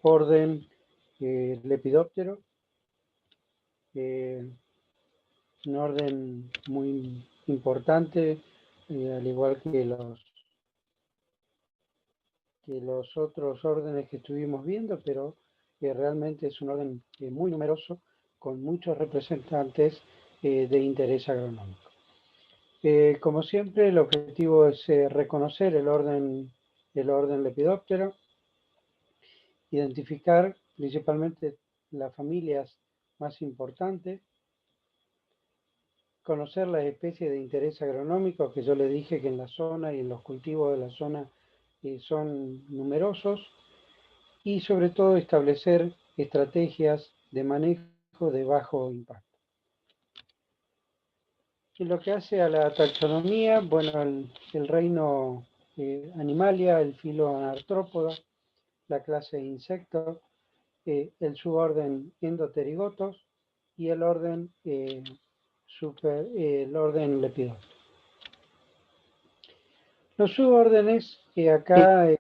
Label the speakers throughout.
Speaker 1: orden Lepidoptero, un orden muy importante, al igual que los otros órdenes que estuvimos viendo, pero realmente es un orden muy numeroso, con muchos representantes de interés agronómico. Como siempre, el objetivo es reconocer el orden Lepidoptero, identificar principalmente las familias más importantes, conocer las especies de interés agronómico, que yo le dije que en la zona y en los cultivos de la zona son numerosos, y sobre todo establecer estrategias de manejo de bajo impacto. En lo que hace a la taxonomía, bueno, el reino Animalia, el filo Artrópoda, la clase insectos, el suborden Endoterigotos y el orden Lepidoptero. Los subórdenes que acá,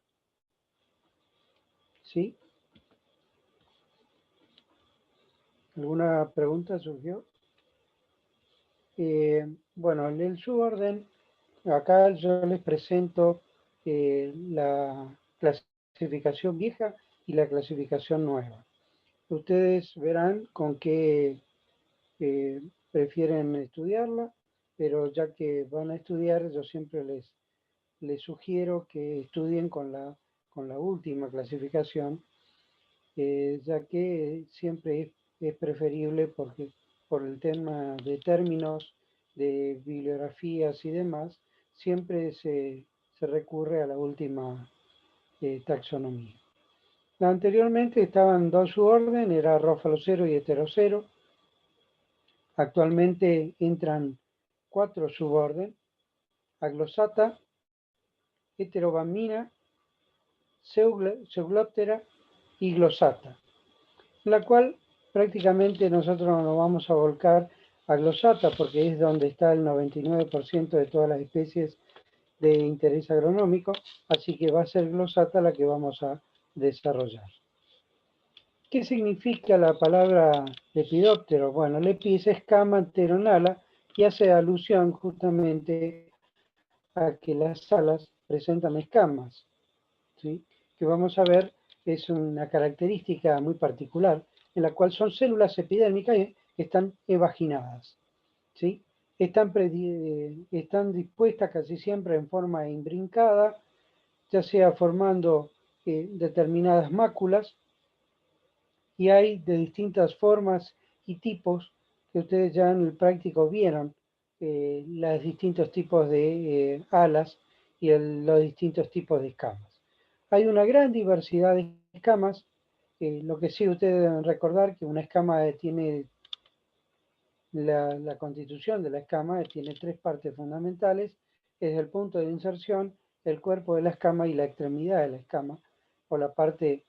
Speaker 1: ¿sí? ¿Alguna pregunta surgió? Bueno, el suborden, acá yo les presento la clasificación vieja y la clasificación nueva. Ustedes verán con qué prefieren estudiarla, pero ya que van a estudiar, yo siempre les sugiero que estudien con la última clasificación, ya que siempre es preferible porque por el tema de términos, de bibliografías y demás, siempre se recurre a la última taxonomía. Anteriormente estaban dos suborden, era Rófalo-0 y Heterocero. Actualmente entran 4 suborden: Aglosata, Heterobamina, Zeuglottera y Glossata, en la cual prácticamente nosotros nos vamos a volcar a Glossata porque es donde está el 99% de todas las especies de interés agronómico, así que va a ser Glossata la que vamos a desarrollar. ¿Qué significa la palabra lepidóptero? Bueno, lepi es escama, enteronala, y hace alusión justamente a que las alas presentan escamas, ¿sí? Que vamos a ver es una característica muy particular, en la cual son células epidérmicas que están evaginadas, ¿sí? Están dispuestas casi siempre en forma imbrincada, ya sea formando determinadas máculas, y hay de distintas formas y tipos que ustedes ya en el práctico vieron, los distintos tipos de alas y los distintos tipos de escamas. Hay una gran diversidad de escamas, lo que sí ustedes deben recordar que una escama tiene la constitución de la escama, tiene 3 partes fundamentales: es el punto de inserción, el cuerpo de la escama y la extremidad de la escama, o la parte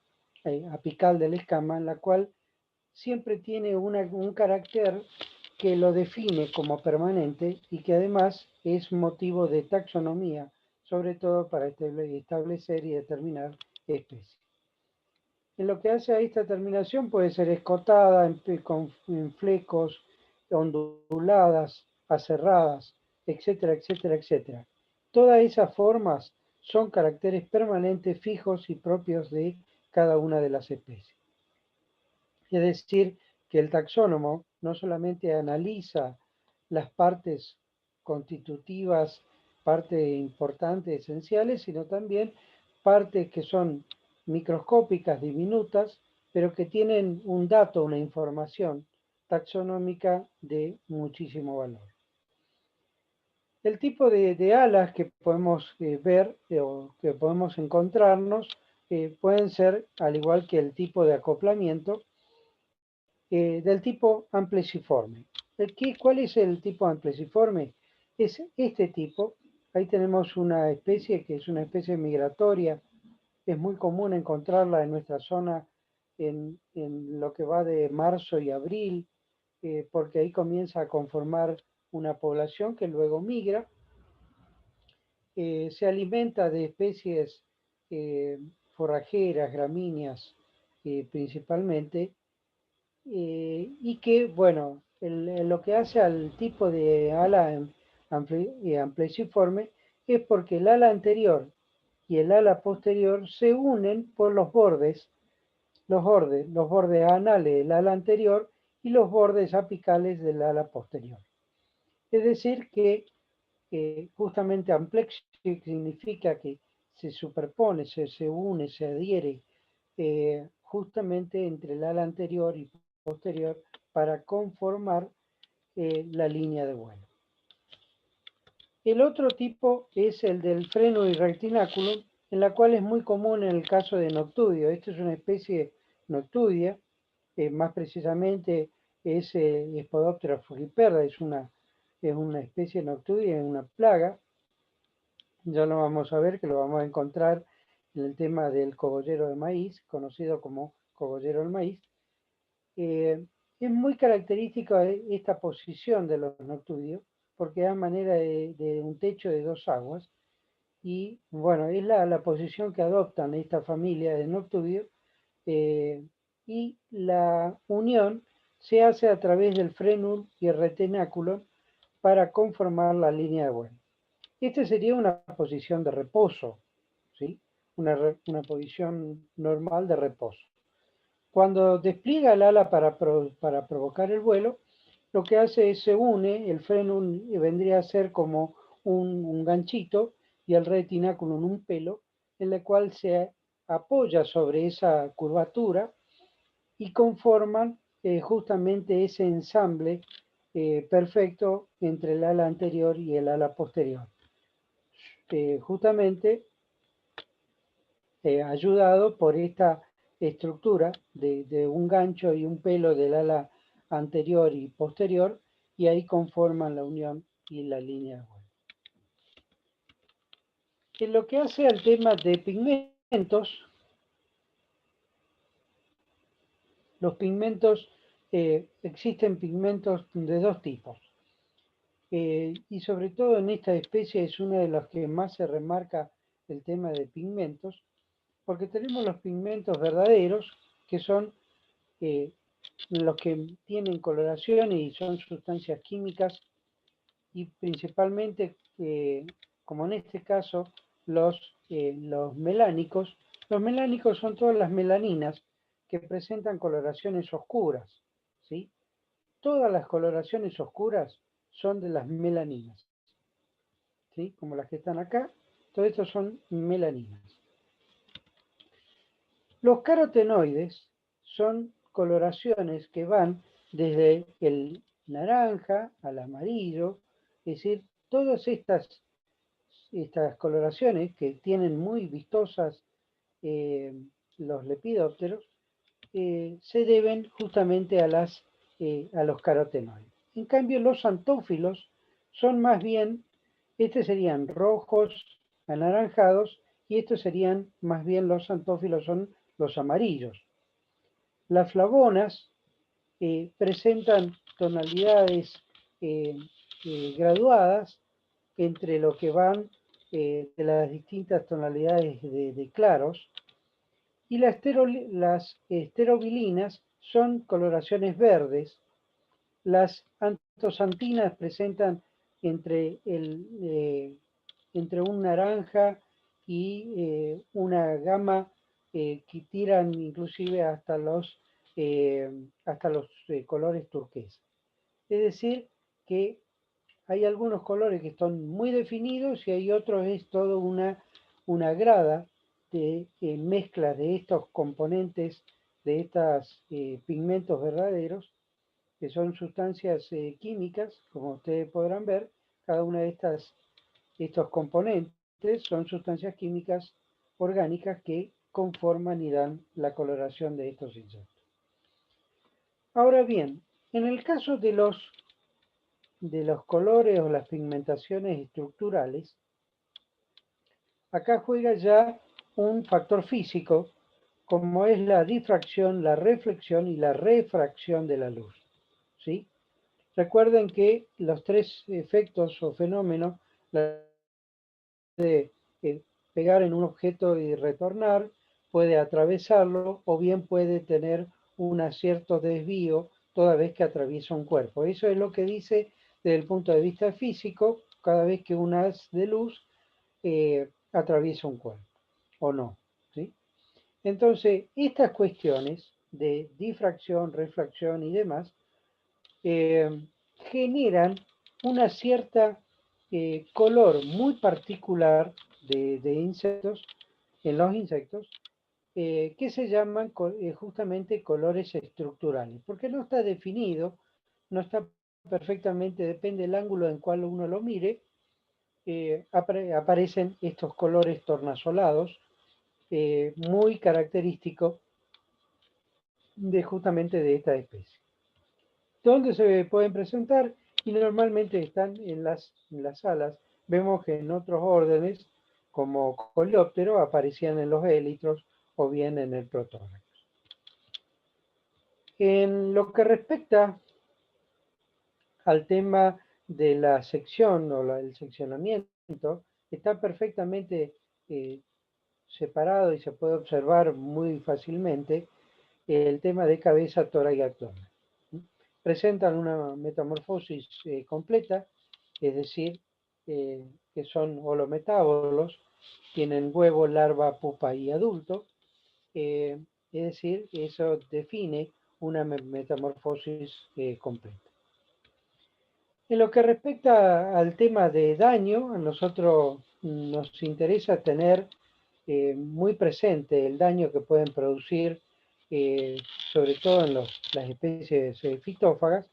Speaker 1: apical de la escama, en la cual siempre tiene un carácter que lo define como permanente y que además es motivo de taxonomía, sobre todo para establecer y determinar especies. En lo que hace a esta terminación puede ser escotada, en flecos, onduladas, aserradas, etcétera, etcétera, etcétera. Todas esas formas son caracteres permanentes, fijos y propios de cada una de las especies. Es decir, que el taxónomo no solamente analiza las partes constitutivas, partes importantes, esenciales, sino también partes que son microscópicas, diminutas, pero que tienen un dato, una información taxonómica de muchísimo valor. El tipo de alas que podemos ver o que podemos encontrarnos pueden ser, al igual que el tipo de acoplamiento, del tipo ampliciforme. ¿Cuál es el tipo ampliciforme? Es este tipo. Ahí tenemos una especie que es una especie migratoria. Es muy común encontrarla en nuestra zona en lo que va de marzo y abril, porque ahí comienza a conformar una población que luego migra. Se alimenta de especies forrajeras, gramíneas principalmente, y que, bueno, lo que hace al tipo de ala ampliciforme es porque el ala anterior y el ala posterior se unen por los bordes anales del ala anterior y los bordes apicales del ala posterior. Es decir, que justamente amplexio significa que se superpone, se une, se adhiere justamente entre el ala anterior y posterior para conformar la línea de vuelo. El otro tipo es el del freno y retináculo, en la cual es muy común en el caso de Noctudio. Esta es una especie noctudia, más precisamente es Spodoptera frugiperda, es una especie noctudia, una plaga. Ya lo vamos a ver, que lo vamos a encontrar en el tema del cogollero de maíz, conocido como cogollero del maíz. Es muy característica esta posición de los noctudios, porque da manera de un techo de dos aguas, y bueno, es la posición que adoptan esta familia de noctudios, y la unión se hace a través del frenum y el retináculo para conformar la línea de vuelo. Esta sería una posición de reposo, ¿sí? Una posición normal de reposo. Cuando despliega el ala para provocar el vuelo, lo que hace es se une, el freno vendría a ser como un ganchito y el retináculo en un pelo, en el cual se apoya sobre esa curvatura y conforman justamente ese ensamble perfecto entre el ala anterior y el ala posterior. Justamente ayudado por esta estructura de un gancho y un pelo del ala anterior y posterior, y ahí conforman la unión y la línea de vuelo. En lo que hace al tema de pigmentos, los pigmentos, existen pigmentos de dos tipos. Y sobre todo en esta especie es una de las que más se remarca el tema de pigmentos, porque tenemos los pigmentos verdaderos, que son los que tienen coloración y son sustancias químicas, y principalmente, como en este caso, los melánicos. Los melánicos son todas las melaninas que presentan coloraciones oscuras, ¿sí? Todas las coloraciones oscuras son de las melaninas, ¿sí? Como las que están acá, todo esto son melaninas. Los carotenoides son coloraciones que van desde el naranja al amarillo, es decir, todas estas coloraciones que tienen muy vistosas los lepidópteros se deben justamente a los carotenoides. En cambio, los antófilos son más bien, estos serían rojos, anaranjados, y estos serían más bien los antófilos, son los amarillos. Las flavonas presentan tonalidades graduadas entre lo que van de las distintas tonalidades de claros, y las esterobilinas son coloraciones verdes. Las antosantinas presentan entre un naranja y una gama que tiran inclusive hasta los colores turquesa. Es decir, que hay algunos colores que están muy definidos y hay otros, es todo una grada de mezcla de estos componentes, de estos pigmentos verdaderos, que son sustancias químicas, como ustedes podrán ver. Cada una de estos componentes son sustancias químicas orgánicas que conforman y dan la coloración de estos insectos. Ahora bien, en el caso de los colores o las pigmentaciones estructurales, acá juega ya un factor físico, como es la difracción, la reflexión y la refracción de la luz, ¿sí? Recuerden que los tres efectos o fenómenos de pegar en un objeto y retornar, puede atravesarlo o bien puede tener un cierto desvío toda vez que atraviesa un cuerpo. Eso es lo que dice desde el punto de vista físico, cada vez que un haz de luz atraviesa un cuerpo, o no, ¿sí? Entonces, estas cuestiones de difracción, refracción y demás eh, generan una cierta color muy particular de insectos, en los insectos, que se llaman justamente colores estructurales, porque no está definido, no está perfectamente, depende del ángulo en cual uno lo mire, aparecen estos colores tornasolados, muy característicos de justamente de esta especie. ¿Dónde se pueden presentar? Y normalmente están en las alas. Vemos que en otros órdenes, como coleóptero, aparecían en los élitros o bien en el protórax. En lo que respecta al tema de la sección o el seccionamiento, está perfectamente eh, separado y se puede observar muy fácilmente el tema de cabeza, tórax y abdomen. Presentan una metamorfosis completa, es decir, que son holometábolos, tienen huevo, larva, pupa y adulto, es decir, eso define una metamorfosis completa. En lo que respecta al tema de daño, a nosotros nos interesa tener muy presente el daño que pueden producir, eh, sobre todo en las especies fitófagas,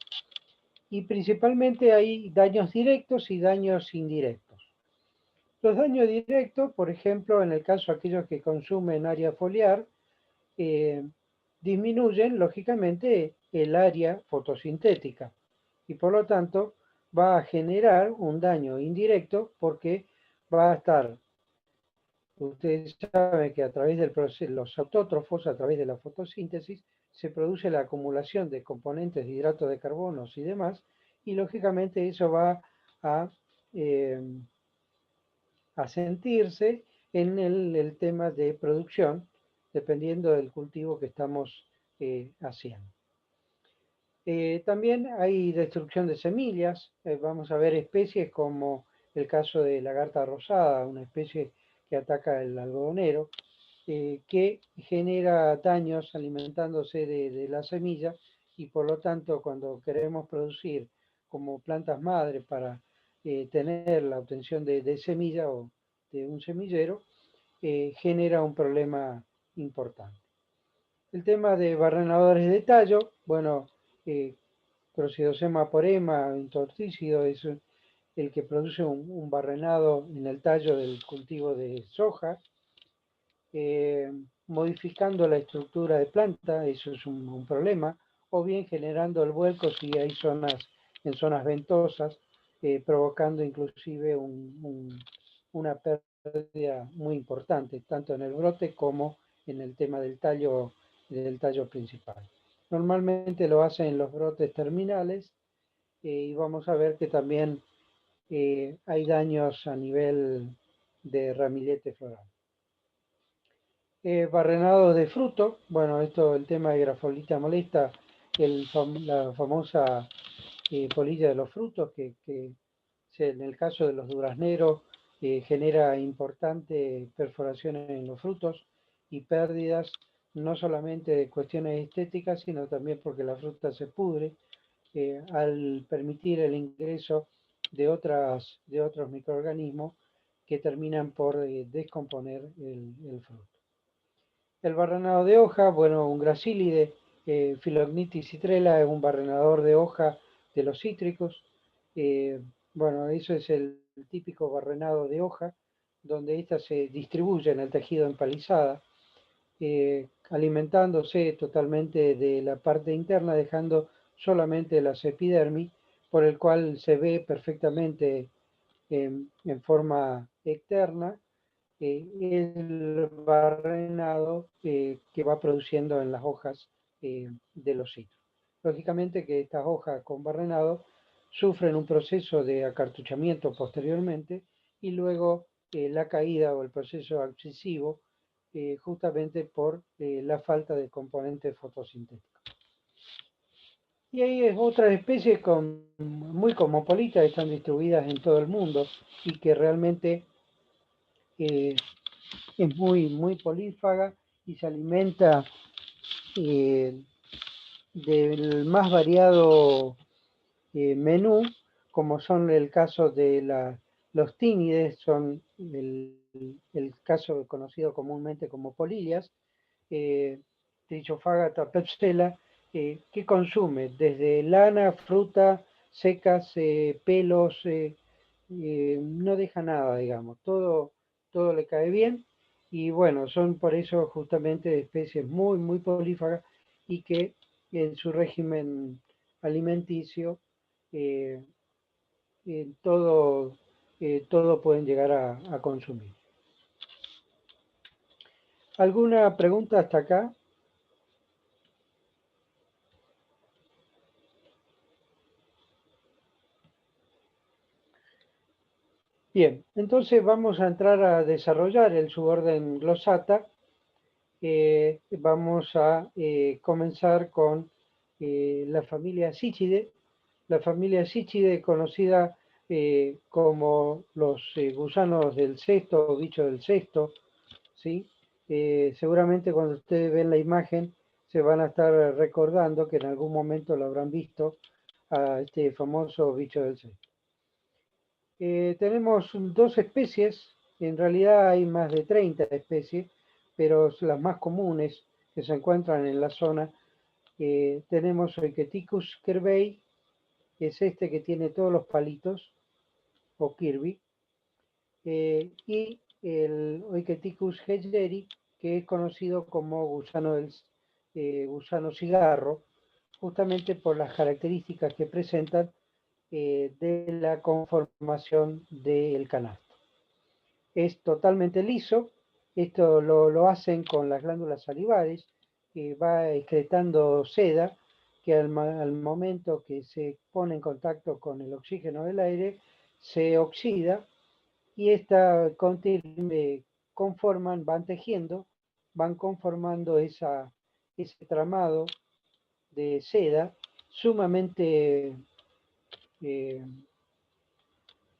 Speaker 1: y principalmente hay daños directos y daños indirectos. Los daños directos, por ejemplo, en el caso de aquellos que consumen área foliar, eh, disminuyen lógicamente el área fotosintética y por lo tanto va a generar un daño indirecto porque va a estar, ustedes saben que a través del proceso, los autótrofos, a través de la fotosíntesis, se produce la acumulación de componentes de hidratos de carbono y demás, y lógicamente eso va a, eh, a sentirse en el tema de producción, dependiendo del cultivo que estamos haciendo. También hay destrucción de semillas. Vamos a ver especies como el caso de lagarta rosada, una especie que ataca el algodonero, que genera daños alimentándose de la semilla y por lo tanto cuando queremos producir como plantas madre para tener la obtención de semilla o de un semillero, genera un problema importante. El tema de barrenadores de tallo, bueno, eh, Crocidosema porema, intortícido, es el que produce un barrenado en el tallo del cultivo de soja, eh, modificando la estructura de planta, eso es un problema, o bien generando el vuelco si hay zonas, en zonas ventosas, provocando inclusive una pérdida muy importante, tanto en el brote como en el tema del tallo principal. Normalmente lo hacen en los brotes terminales y vamos a ver que también hay daños a nivel de ramillete floral. Barrenado de fruto, bueno, esto el tema de grafolita molesta, la famosa polilla de los frutos, que en el caso de los durazneros genera importantes perforaciones en los frutos y pérdidas, no solamente de cuestiones estéticas, sino también porque la fruta se pudre al permitir el ingreso de otros microorganismos que terminan por descomponer el fruto. El barrenado de hoja, bueno, un gracílide, Philognitis citrella, es un barrenador de hoja de los cítricos. Eh, bueno, eso es el típico barrenado de hoja, donde ésta se distribuye en el tejido empalizada, alimentándose totalmente de la parte interna, dejando solamente la epidermis, por el cual se ve perfectamente en forma externa el barrenado que va produciendo en las hojas de los citros. Lógicamente que estas hojas con barrenado sufren un proceso de acartuchamiento posteriormente y luego la caída o el proceso abscisivo justamente por la falta de componentes fotosintéticos. Y hay otras especies muy cosmopolitas, están distribuidas en todo el mundo y que realmente es muy polífaga y se alimenta del más variado menú, como son el caso de los tínides, son el caso conocido comúnmente como polillas, Trichophagata pepstela, que consume desde lana, fruta, secas, pelos, no deja nada, digamos, todo le cae bien. Y bueno, son por eso justamente especies muy polífagas y que en su régimen alimenticio eh, todo, todo pueden llegar a consumir. ¿Alguna pregunta hasta acá? Bien, entonces vamos a entrar a desarrollar el suborden glosata. Vamos a comenzar con la familia Cichide. La familia Cichide, conocida como los gusanos del cesto o bicho del cesto, ¿sí? Seguramente cuando ustedes ven la imagen se van a estar recordando que en algún momento lo habrán visto a este famoso bicho del cesto. Tenemos dos especies, en realidad hay más de 30 especies, pero las más comunes que se encuentran en la zona, tenemos Oeketicus kerbei, que es este que tiene todos los palitos, o Kirby, y el Oeketicus hedgeri, que es conocido como gusano cigarro, justamente por las características que presentan de la conformación del canasto. Es totalmente liso, esto lo hacen con las glándulas salivares, que va excretando seda, que al momento que se pone en contacto con el oxígeno del aire, se oxida y esta conforman, van tejiendo, van conformando ese tramado de seda sumamente eh,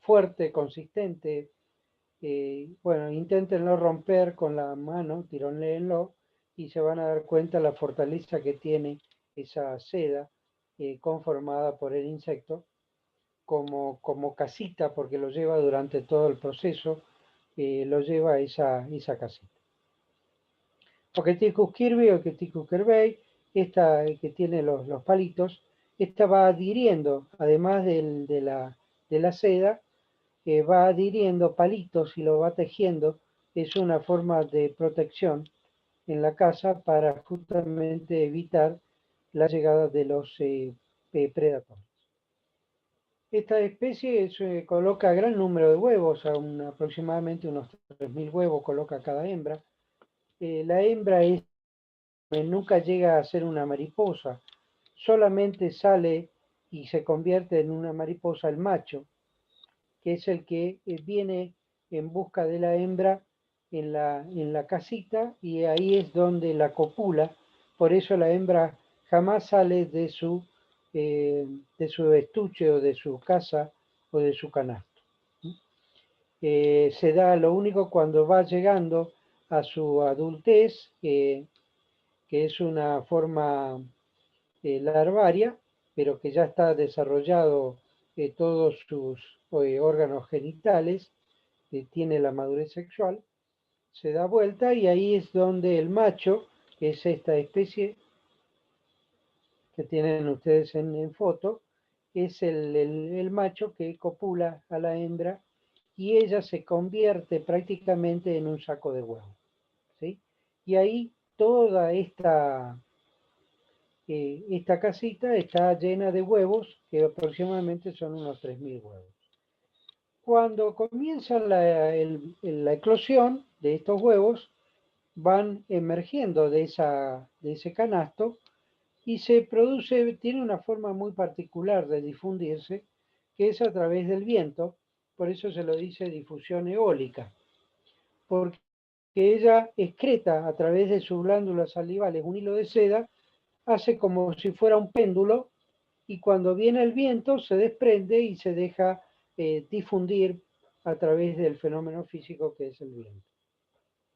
Speaker 1: fuerte, consistente. Bueno, inténtenlo romper con la mano, tirónenlo y se van a dar cuenta la fortaleza que tiene esa seda conformada por el insecto como casita, porque lo lleva durante todo el proceso, lo lleva a esa casita. Oketicus kirby o Oketicus kerbei, esta que tiene los palitos, esta va adhiriendo, además de la seda, va adhiriendo palitos y lo va tejiendo. Es una forma de protección en la casa para justamente evitar la llegada de los predadores. Esta especie coloca gran número de huevos, aproximadamente unos 3.000 huevos coloca cada hembra. La hembra nunca llega a ser una mariposa, solamente sale y se convierte en una mariposa el macho, que es el que viene en busca de la hembra en la casita y ahí es donde la copula. Por eso la hembra jamás sale de su estuche o de su casa o de su canasto. Se da lo único cuando va llegando a su adultez, que es una forma larvaria, pero que ya está desarrollado todos sus órganos genitales, tiene la madurez sexual, se da vuelta y ahí es donde el macho, que es esta especie que tienen ustedes en foto, es el macho que copula a la hembra y ella se convierte prácticamente en un saco de huevo. ¿Sí? Y ahí toda esta casita está llena de huevos, que aproximadamente son unos 3.000 huevos. Cuando comienza la eclosión de estos huevos, van emergiendo de ese canasto y se produce, tiene una forma muy particular de difundirse, que es a través del viento, por eso se lo dice difusión eólica, porque que ella excreta a través de sus glándulas salivales un hilo de seda, hace como si fuera un péndulo, y cuando viene el viento se desprende y se deja difundir a través del fenómeno físico que es el viento.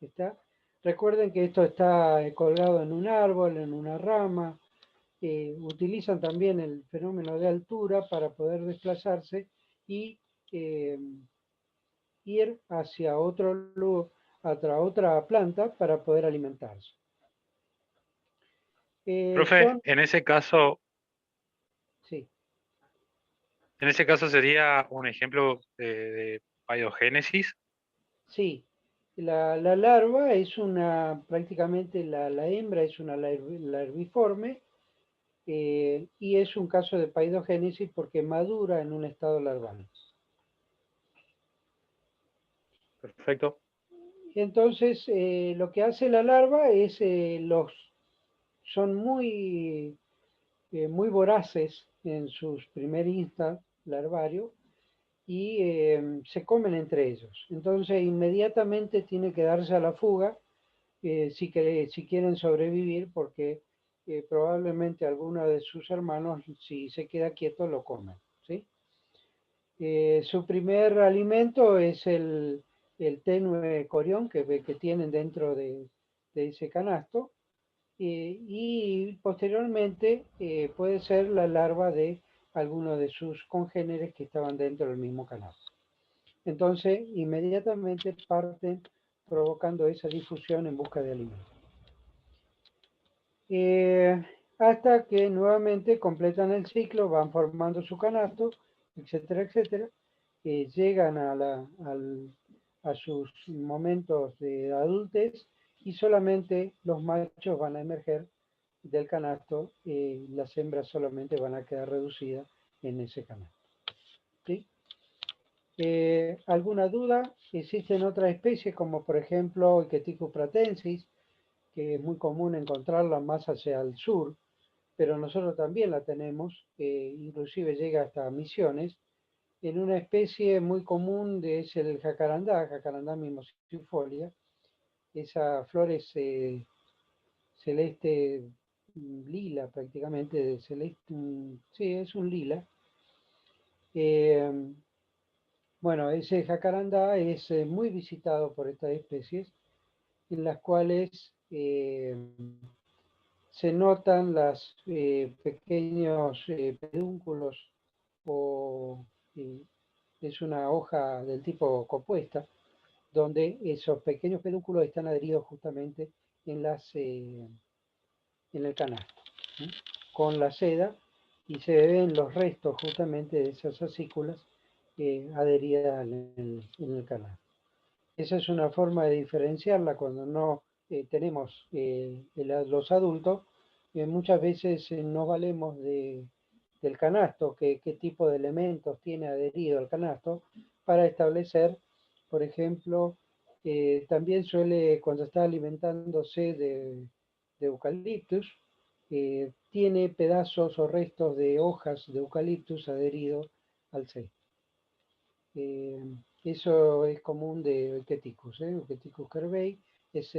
Speaker 1: ¿Está? Recuerden que esto está colgado en un árbol, en una rama. Utilizan también el fenómeno de altura para poder desplazarse y ir hacia otra planta para poder alimentarse.
Speaker 2: Profe,
Speaker 1: Sí,
Speaker 2: en ese caso sería un ejemplo de paidogénesis.
Speaker 1: sí. La larva es prácticamente la hembra es una larviforme, y es un caso de paidogénesis porque madura en un estado larval.
Speaker 2: Perfecto.
Speaker 1: Entonces, lo que hace la larva es, son muy voraces en sus primer insta larvario, y se comen entre ellos. Entonces, inmediatamente tiene que darse a la fuga si quieren sobrevivir, porque probablemente alguno de sus hermanos, si se queda quieto, lo comen. ¿Sí? Su primer alimento es el tenue corión que tienen dentro de ese canasto, y posteriormente puede ser la larva de alguno de sus congéneres que estaban dentro del mismo canasto. Entonces, inmediatamente parten provocando esa difusión en busca de alimento. Hasta que nuevamente completan el ciclo, van formando su canasto, etcétera, etcétera. Llegan a sus momentos de adultez, y solamente los machos van a emerger del canasto, las hembras solamente van a quedar reducidas en ese canasto. ¿Sí? ¿Alguna duda? Existen otras especies como por ejemplo Icheticus pratensis, que es muy común encontrarla más hacia el sur, pero nosotros también la tenemos, inclusive llega hasta Misiones, en una especie muy común es el Jacarandá mimosifolia. Esa flor es celeste, lila prácticamente, de celeste, sí, es un lila. Eh, bueno, ese jacarandá es muy visitado por estas especies, en las cuales se notan los pequeños pedúnculos, o eh, es una hoja del tipo compuesta, donde esos pequeños pedúnculos están adheridos justamente en el canasto, ¿sí? Con la seda, y se ven los restos justamente de esas fascículas adheridas en el canasto. Esa es una forma de diferenciarla cuando no tenemos los adultos. Muchas veces nos valemos del canasto, qué tipo de elementos tiene adherido al canasto, para establecer, por ejemplo, también suele, cuando está alimentándose de eucaliptus, tiene pedazos o restos de hojas de eucaliptus adheridos al cesto. Eso es común de Eucheticus, Eucheticus carvei. Es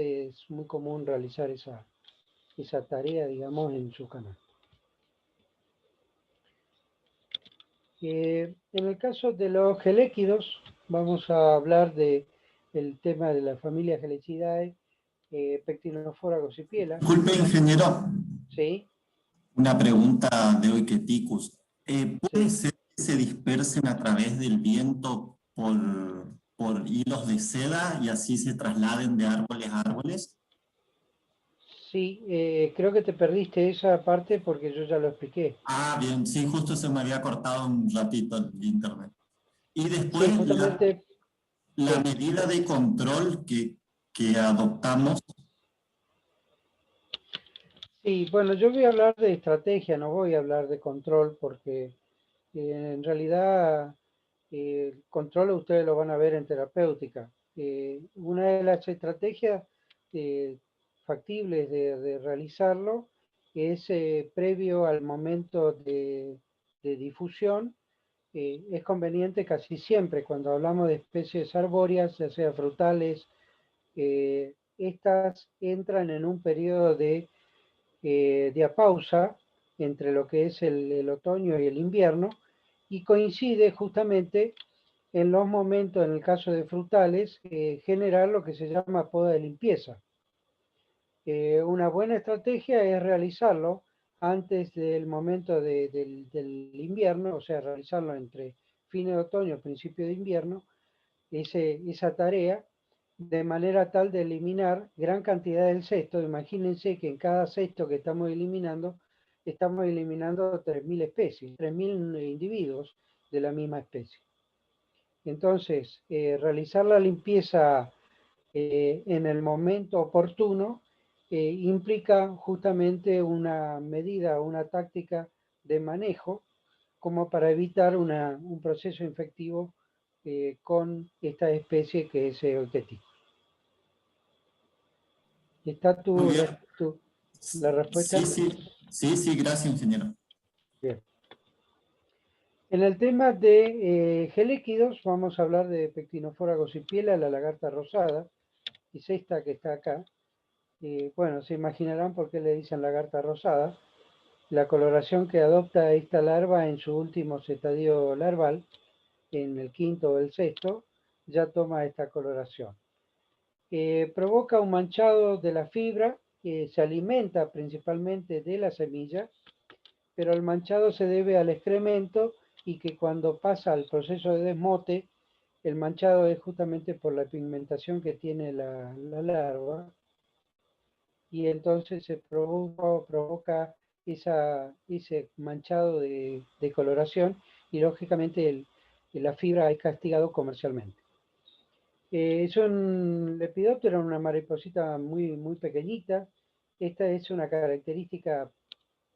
Speaker 1: muy común realizar esa tarea, digamos, en su canal. En el caso de los geléquidos, vamos a hablar del tema de la familia Gelecidae, Pectinophora gossypiela.
Speaker 3: Disculpe, ingeniero,
Speaker 1: ¿Sí?
Speaker 3: una pregunta de Oiketicus. ¿Puede
Speaker 1: ¿Sí?
Speaker 3: ser que se dispersen a través del viento por hilos de seda y así se trasladen de árboles a árboles?
Speaker 1: Sí, creo que te perdiste esa parte porque yo ya lo expliqué.
Speaker 3: Ah, bien, sí, justo se me había cortado un ratito el internet. Y
Speaker 1: Sí,
Speaker 3: después
Speaker 1: justamente,
Speaker 3: la
Speaker 1: sí.
Speaker 3: medida de control que adoptamos.
Speaker 1: Sí, bueno, yo voy a hablar de estrategia, no voy a hablar de control, porque en realidad el control ustedes lo van a ver en terapéutica. Una de las estrategias eh, factibles de realizarlo es previo al momento de difusión. Es conveniente casi siempre cuando hablamos de especies arbóreas, ya sea frutales, estas entran en un periodo de diapausa entre lo que es el otoño y el invierno, y coincide justamente en los momentos, en el caso de frutales, generar lo que se llama poda de limpieza. Una buena estrategia es realizarlo antes del momento del invierno, o sea, realizarlo entre fines de otoño y principio de invierno, esa tarea, de manera tal de eliminar gran cantidad del cesto. Imagínense que en cada cesto que estamos eliminando 3.000 especies, 3.000 individuos de la misma especie. Entonces, realizar la limpieza en el momento oportuno implica justamente una medida, una táctica de manejo como para evitar un proceso infectivo con esta especie que es objetivo. ¿Está la respuesta?
Speaker 3: Sí, gracias, ingeniero.
Speaker 1: Bien. En el tema de geléquidos vamos a hablar de Pectinophora gossypiela, la lagarta rosada, es esta que está acá. Bueno, se imaginarán por qué le dicen lagarta rosada. La coloración que adopta esta larva en su último estadio larval, en el quinto o el sexto, ya toma esta coloración. Provoca un manchado de la fibra, que se alimenta principalmente de la semilla, pero el manchado se debe al excremento y que cuando pasa al proceso de desmote, el manchado es justamente por la pigmentación que tiene la larva, y entonces se provoca ese manchado de coloración, y lógicamente la fibra es castigado comercialmente. Es un lepidóptero, una mariposita muy, muy pequeñita. Esta es una característica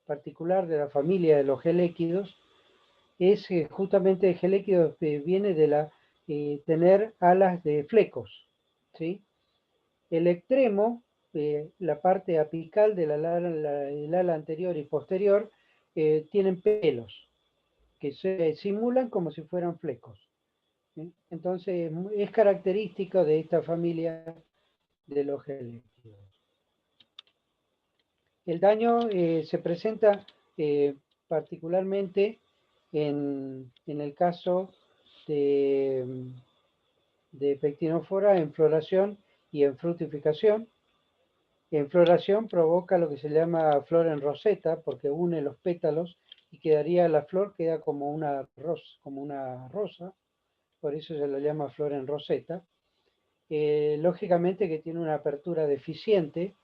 Speaker 1: particular de la familia de los geléquidos. Es justamente geléquidos viene de tener alas de flecos, ¿sí? El extremo, la parte apical de el ala anterior y posterior, tienen pelos que se simulan como si fueran flecos. Entonces es característico de esta familia de los geléquidos. El daño se presenta particularmente en el caso de Pectinophora en floración y en fructificación. En floración provoca lo que se llama flor en roseta, porque une los pétalos y la flor queda como una rosa, por eso se la llama flor en roseta. Lógicamente que tiene una apertura deficiente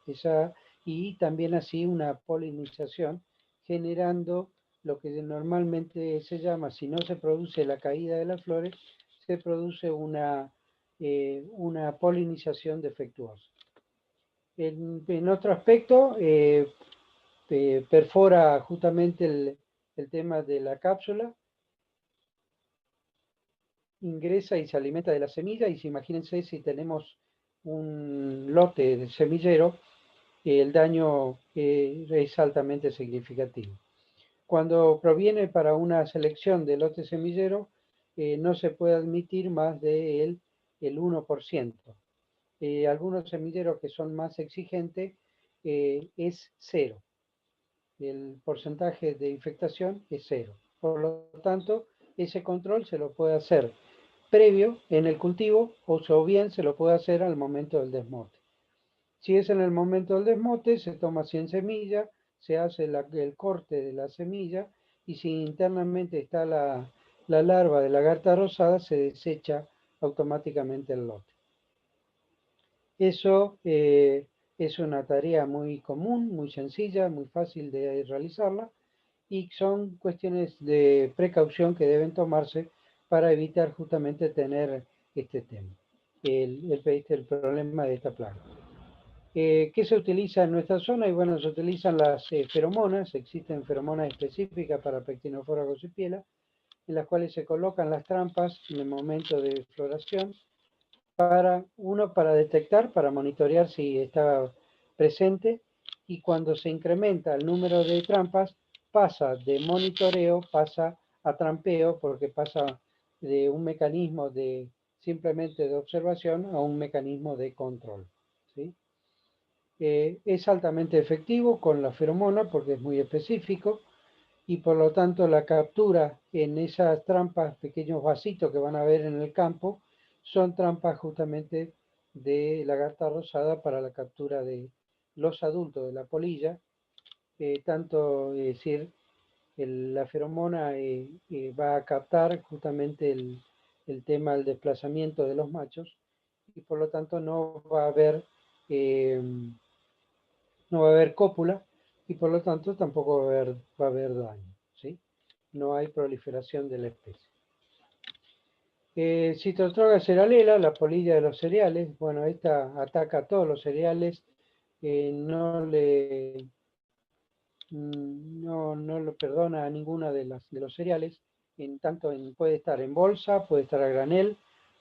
Speaker 1: y también así una polinización, generando lo que normalmente se llama, si no se produce la caída de las flores, se produce una polinización defectuosa. En otro aspecto, perfora justamente el tema de la cápsula, ingresa y se alimenta de la semilla, y imagínense si tenemos un lote de semillero, el daño es altamente significativo. Cuando proviene para una selección de lote semillero, no se puede admitir más del 1%. Algunos semilleros que son más exigentes es 0. El porcentaje de infectación es 0. Por lo tanto, ese control se lo puede hacer previo en el cultivo, o bien se lo puede hacer al momento del desmote. Si es en el momento del desmote, se toma 100 semillas, se hace el corte de la semilla, y si internamente está la larva de lagarta rosada, se desecha automáticamente el lote. Eso es una tarea muy común, muy sencilla, muy fácil de realizarla, y son cuestiones de precaución que deben tomarse para evitar justamente tener este tema, el problema de esta plaga. ¿Qué se utiliza en nuestra zona? Y bueno, se utilizan las feromonas. Existen feromonas específicas para Pectinophora gossypiela, en las cuales se colocan las trampas en el momento de floración, para detectar, para monitorear si está presente, y cuando se incrementa el número de trampas, pasa de monitoreo, pasa a trampeo, porque pasa de un mecanismo de simplemente de observación a un mecanismo de control, ¿sí? Es altamente efectivo con la feromona porque es muy específico y por lo tanto la captura en esas trampas, pequeños vasitos que van a ver en el campo, son trampas justamente de lagarta rosada para la captura de los adultos de la polilla. Tanto, es decir, la feromona va a captar justamente el tema del desplazamiento de los machos y por lo tanto no va a haber cópula y por lo tanto tampoco va a haber daño, ¿sí? No hay proliferación de la especie. Citrotroga ceralela, la polilla de los cereales, bueno, esta ataca a todos los cereales, no lo perdona a ninguna de los cereales, puede estar en bolsa, puede estar a granel,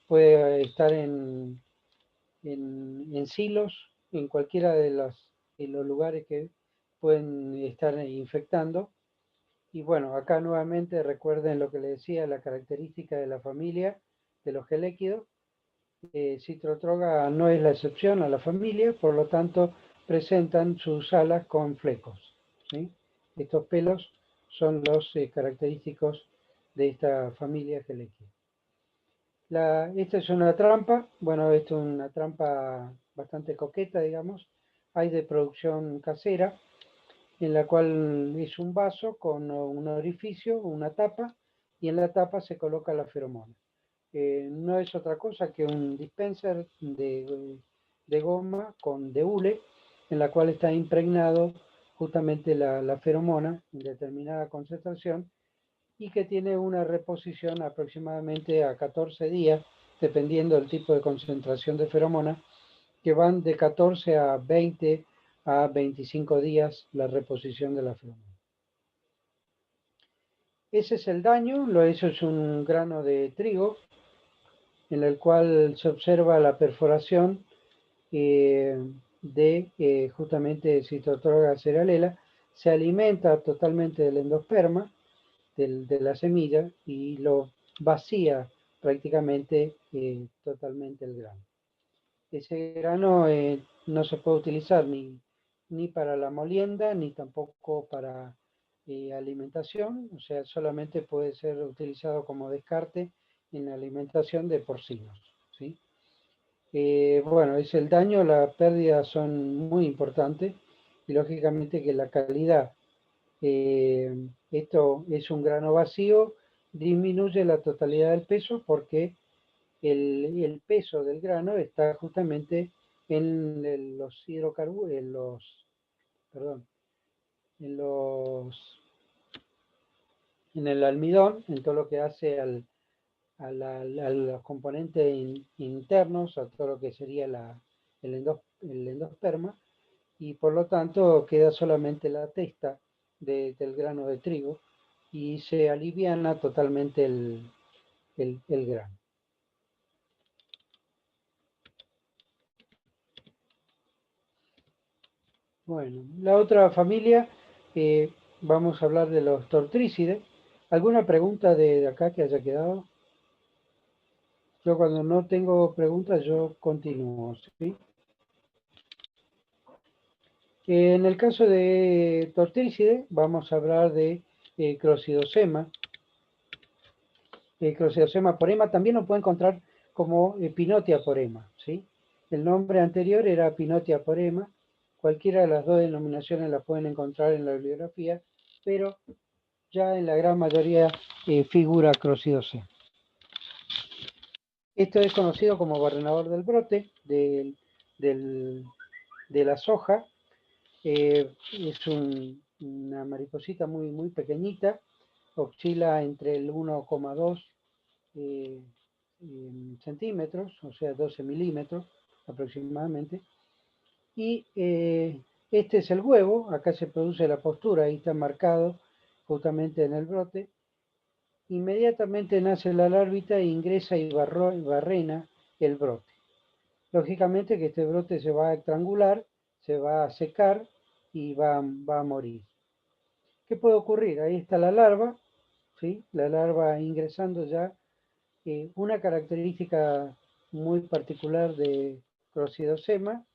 Speaker 1: puede estar en silos, en cualquiera de los lugares que pueden estar infectando. Y bueno, acá nuevamente recuerden lo que les decía, la característica de la familia de los geléquidos. Citrotroga no es la excepción a la familia, por lo tanto presentan sus alas con flecos, ¿sí? Estos pelos son los característicos de esta familia geléquida. Esta es una trampa, bueno, esta es una trampa bastante coqueta, digamos. Hay de producción casera, en la cual es un vaso con un orificio, una tapa, y en la tapa se coloca la feromona. No es otra cosa que un dispenser de goma de hule, en la cual está impregnado justamente la feromona en determinada concentración y que tiene una reposición aproximadamente a 14 días, dependiendo del tipo de concentración de feromona, que van de 14 a 20 a 25 días la reposición de la feromona. Ese es el daño, eso es un grano de trigo, en el cual se observa la perforación de justamente Citrotroga ceralela, se alimenta totalmente del endosperma, de la semilla, y lo vacía prácticamente totalmente el grano. Ese grano no se puede utilizar ni para la molienda, ni tampoco para alimentación, o sea, solamente puede ser utilizado como descarte en la alimentación de porcinos, ¿sí? Bueno, es el daño, las pérdidas son muy importantes y lógicamente que la calidad, esto es un grano vacío, disminuye la totalidad del peso porque el peso del grano está justamente en los hidrocarburos, en el almidón, en todo lo que hace a los componentes internos, a todo lo que sería el endosperma, y por lo tanto queda solamente la testa del grano de trigo y se aliviana totalmente el grano. Bueno, la otra familia, vamos a hablar de los tortrícides. ¿Alguna pregunta de acá que haya quedado? Yo cuando no tengo preguntas, yo continúo, ¿sí? En el caso de tortrícide, vamos a hablar de Crocidosema. Crocidosema porema también lo puede encontrar como Pinotia porema, ¿sí? El nombre anterior era Pinotia porema. Cualquiera de las dos denominaciones la pueden encontrar en la bibliografía, pero ya en la gran mayoría figura Crocidosema. Esto es conocido como barrenador del brote de la soja. Es una mariposita muy, muy pequeñita, oscila entre el 1,2 centímetros, o sea, 12 milímetros aproximadamente. Y este es el huevo, acá se produce la postura, ahí está marcado justamente en el brote. Inmediatamente nace la larvita e ingresa y barrena el brote. Lógicamente que este brote se va a estrangular, se va a secar y va a morir. ¿Qué puede ocurrir? Ahí está la larva, ¿sí? La larva ingresando ya Una característica muy particular de Crocidosema,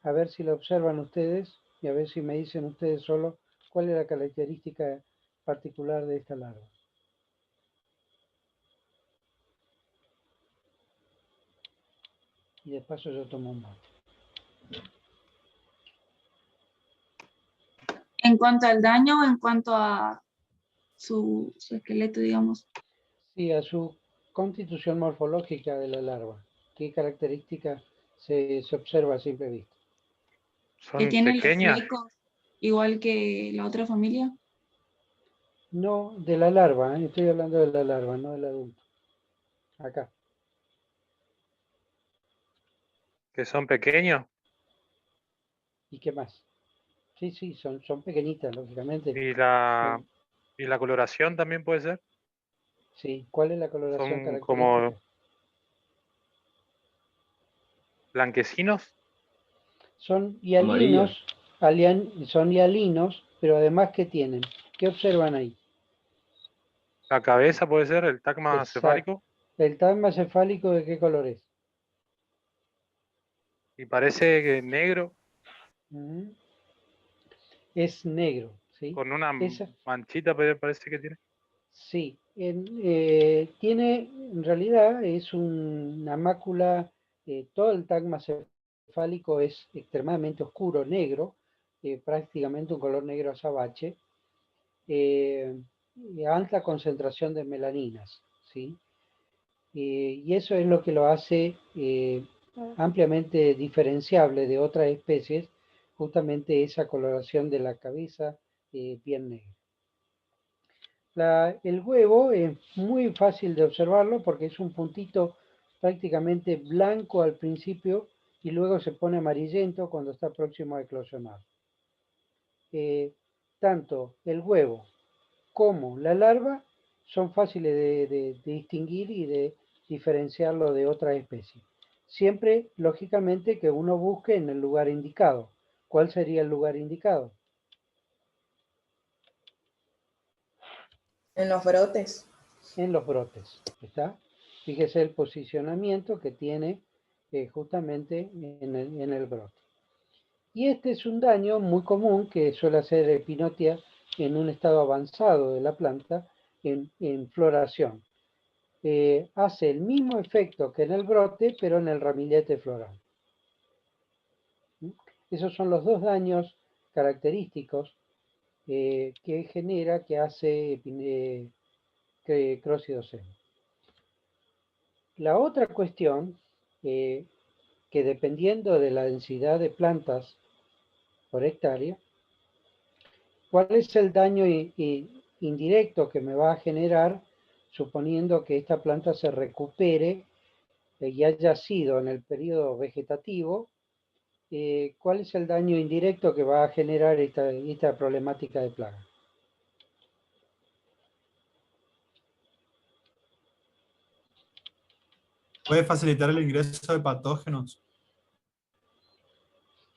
Speaker 1: a ver si lo observan ustedes y a ver si me dicen ustedes solo cuál es la característica particular de esta larva. Y de paso yo tomo un mate.
Speaker 4: ¿En cuanto al daño o en cuanto a su esqueleto, digamos?
Speaker 1: Sí, a su constitución morfológica de la larva. ¿Qué características se observa a simple vista?
Speaker 4: ¿Que
Speaker 2: Son
Speaker 4: tienen los
Speaker 2: pequeñas.
Speaker 4: flecos igual que la otra familia?
Speaker 1: No, de la larva, estoy hablando de la larva, no del adulto. Acá.
Speaker 2: Que son pequeños.
Speaker 1: ¿Y qué más? Sí, sí, son pequeñitas, lógicamente.
Speaker 2: Y la, y la coloración también puede ser.
Speaker 1: Sí, ¿cuál es la coloración
Speaker 2: Son como
Speaker 1: característica?
Speaker 2: blanquecinos.
Speaker 1: Son
Speaker 5: Amarilla.
Speaker 1: hialinos, son hialinos, pero además, ¿qué tienen? ¿Qué observan ahí?
Speaker 2: La cabeza puede ser, el tacma
Speaker 1: Exacto.
Speaker 2: cefálico.
Speaker 1: ¿El tagma cefálico de qué color es?
Speaker 2: Y parece que negro
Speaker 1: Mm, Es negro, ¿sí?
Speaker 2: con una
Speaker 1: Esa,
Speaker 2: manchita parece que tiene.
Speaker 1: sí. Tiene, en realidad, es una mácula, todo el tagma cefálico es extremadamente oscuro, negro, prácticamente un color negro azabache, eh, alta concentración de melaninas, ¿sí? Y eso es lo que lo hace ampliamente diferenciable de otras especies, justamente esa coloración de la cabeza bien negra. El huevo es muy fácil de observarlo porque es un puntito prácticamente blanco al principio y luego se pone amarillento cuando está próximo a eclosionar. Tanto el huevo como la larva son fáciles de distinguir y de diferenciarlo de otras especies. Siempre, lógicamente, que uno busque en el lugar indicado. ¿Cuál sería el lugar indicado?
Speaker 6: En los brotes.
Speaker 1: En los brotes. ¿Está? Fíjese el posicionamiento que tiene justamente en el brote. Y este es un daño muy común que suele hacer Epinotia en un estado avanzado de la planta en floración. Hace el mismo efecto que en el brote, pero en el ramillete floral. Esos son los dos daños característicos que genera, que hace Crocidosema. La otra cuestión, que dependiendo de la densidad de plantas por hectárea, ¿cuál es el daño indirecto que me va a generar suponiendo que esta planta se recupere y haya sido en el periodo vegetativo? ¿Cuál es el daño indirecto que va a generar esta problemática de plaga?
Speaker 5: Puede facilitar el ingreso de patógenos.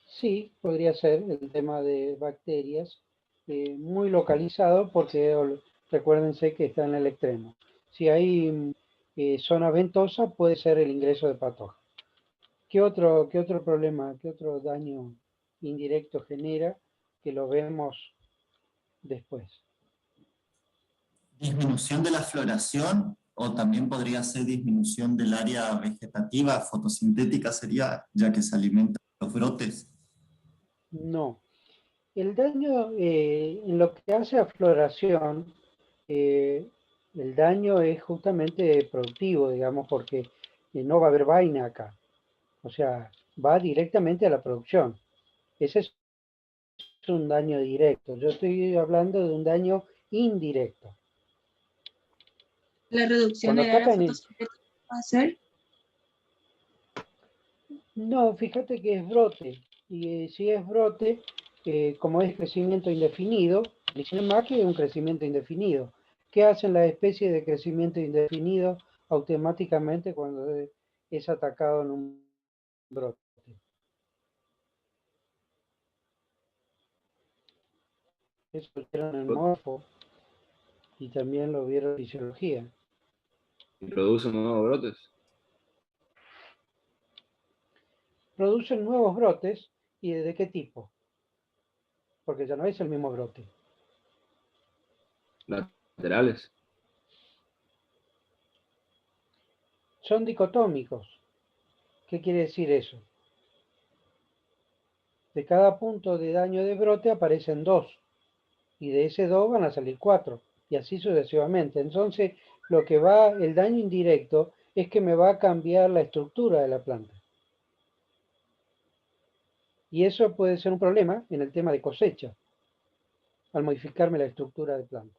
Speaker 1: Sí, podría ser el tema de bacterias, muy localizado porque recuérdense que está en el extremo. Si hay zona ventosa, puede ser el ingreso de patógenos. Qué otro problema, qué otro daño indirecto genera que lo vemos después?
Speaker 3: Disminución de la floración o también podría ser disminución del área vegetativa, fotosintética sería, ya que se alimentan los brotes.
Speaker 1: No. El daño en lo que hace a floración, eh, el daño es justamente productivo, digamos, porque no va a haber vaina acá. O sea, va directamente a la producción. Ese es un daño directo. Yo estoy hablando de un daño indirecto.
Speaker 4: ¿La reducción
Speaker 1: Cuando
Speaker 4: del área
Speaker 1: atacan el...
Speaker 4: fotosintética va a ser?
Speaker 1: No, fíjate que es brote. Y si es brote, como es crecimiento indefinido, dicen más que un crecimiento indefinido. ¿Qué hacen las especies de crecimiento indefinido automáticamente cuando es atacado en un brote? Eso lo vieron en Morfo y también lo vieron en Fisiología.
Speaker 6: producen nuevos brotes.
Speaker 1: Producen nuevos brotes, ¿y de qué tipo? Porque ya no es el mismo brote.
Speaker 6: Laterales.
Speaker 1: Son dicotómicos. ¿Qué quiere decir eso? De cada punto de daño de brote aparecen 2, y de ese 2 van a salir 4, y así sucesivamente. Entonces, lo que va, el daño indirecto, es que me va a cambiar la estructura de la planta. Y eso puede ser un problema en el tema de cosecha, al modificarme la estructura de planta.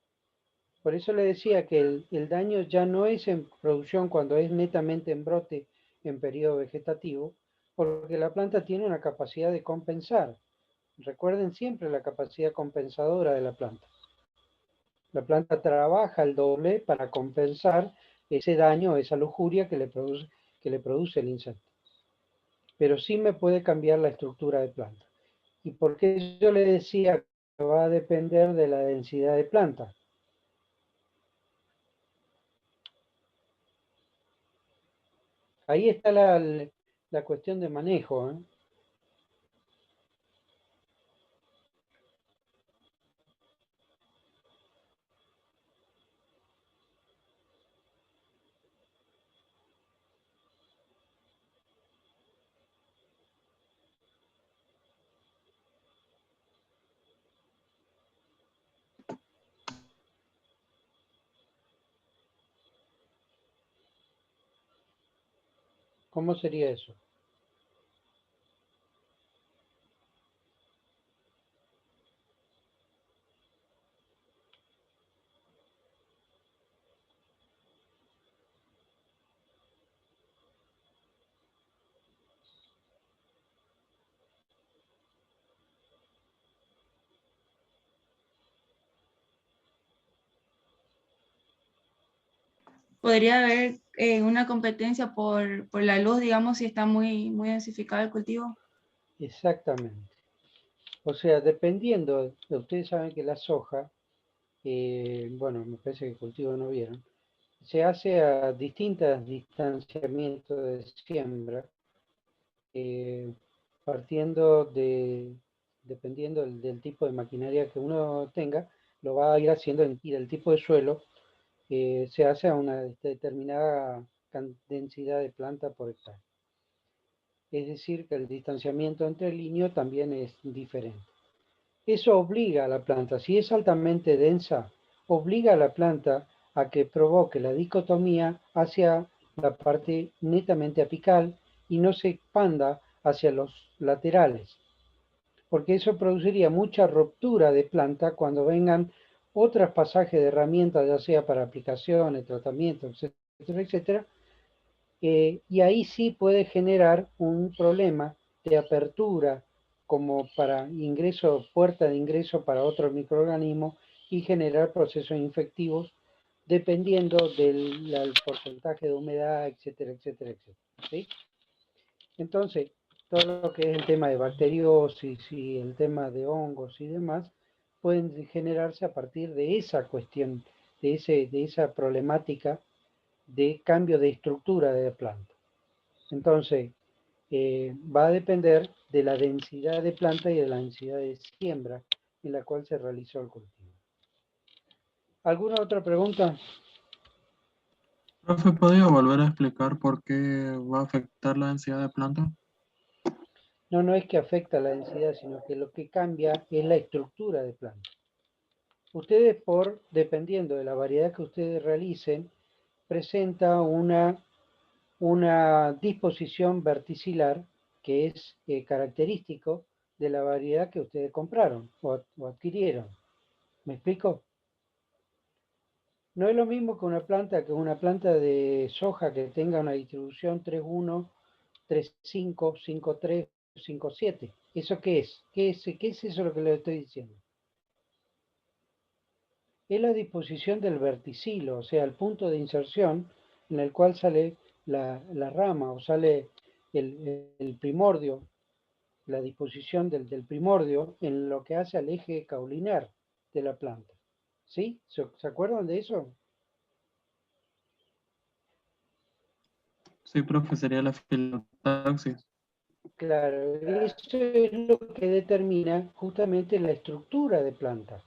Speaker 1: Por eso le decía que el daño ya no es en producción cuando es netamente en brote en periodo vegetativo, porque la planta tiene una capacidad de compensar. Recuerden siempre la capacidad compensadora de la planta. La planta trabaja el doble para compensar ese daño, esa lujuria que le produce el insecto. Pero sí me puede cambiar la estructura de planta. ¿Y por qué yo le decía que va a depender de la densidad de planta? Ahí está la cuestión de manejo, ¿eh? ¿Cómo sería eso?
Speaker 4: Podría haber una competencia por la luz, digamos, si está muy densificado el cultivo.
Speaker 1: Exactamente. O sea, dependiendo, ustedes saben que la soja, bueno, me parece que el cultivo no vieron, se hace a distintos distanciamientos de siembra, eh, partiendo dependiendo del tipo de maquinaria que uno tenga, lo va a ir haciendo y del tipo de suelo, se hace a una determinada densidad de planta por hectárea. Es decir, que el distanciamiento entre líneas también es diferente. Eso obliga a la planta, si es altamente densa, obliga a la planta a que provoque la dicotomía hacia la parte netamente apical y no se expanda hacia los laterales, porque eso produciría mucha ruptura de planta cuando vengan otros pasajes de herramientas, ya sea para aplicaciones, tratamientos, etcétera, etcétera, y ahí sí puede generar un problema de apertura como para ingreso, puerta de ingreso para otros microorganismos y generar procesos infectivos dependiendo del porcentaje de humedad, etcétera, etcétera, etcétera. ¿Sí? Entonces, todo lo que es el tema de bacteriosis y el tema de hongos y demás pueden generarse a partir de esa cuestión, de esa problemática de cambio de estructura de la planta. Entonces, va a depender de la densidad de planta y de la densidad de siembra en la cual se realizó el cultivo. ¿Alguna otra pregunta?
Speaker 5: Profe, ¿podría volver a explicar por qué va a afectar la densidad de planta?
Speaker 1: No, no es que afecta la densidad, sino que lo que cambia es la estructura de planta. Ustedes, dependiendo de la variedad que ustedes realicen, presenta una disposición verticilar que es característico de la variedad que ustedes compraron o adquirieron. ¿Me explico? No es lo mismo que una planta de soja que tenga una distribución 3.1, 3.5, 5.3, 5.7. ¿Eso qué es? ¿Qué es eso lo que le estoy diciendo? Es la disposición del verticilo, o sea, el punto de inserción en el cual sale la rama o sale el primordio, la disposición del primordio en lo que hace al eje caulinar de la planta. ¿Sí? ¿Se acuerdan de eso?
Speaker 5: Sí, profe, sería la filotaxis.
Speaker 1: Claro, eso es lo que determina justamente la estructura de plantas.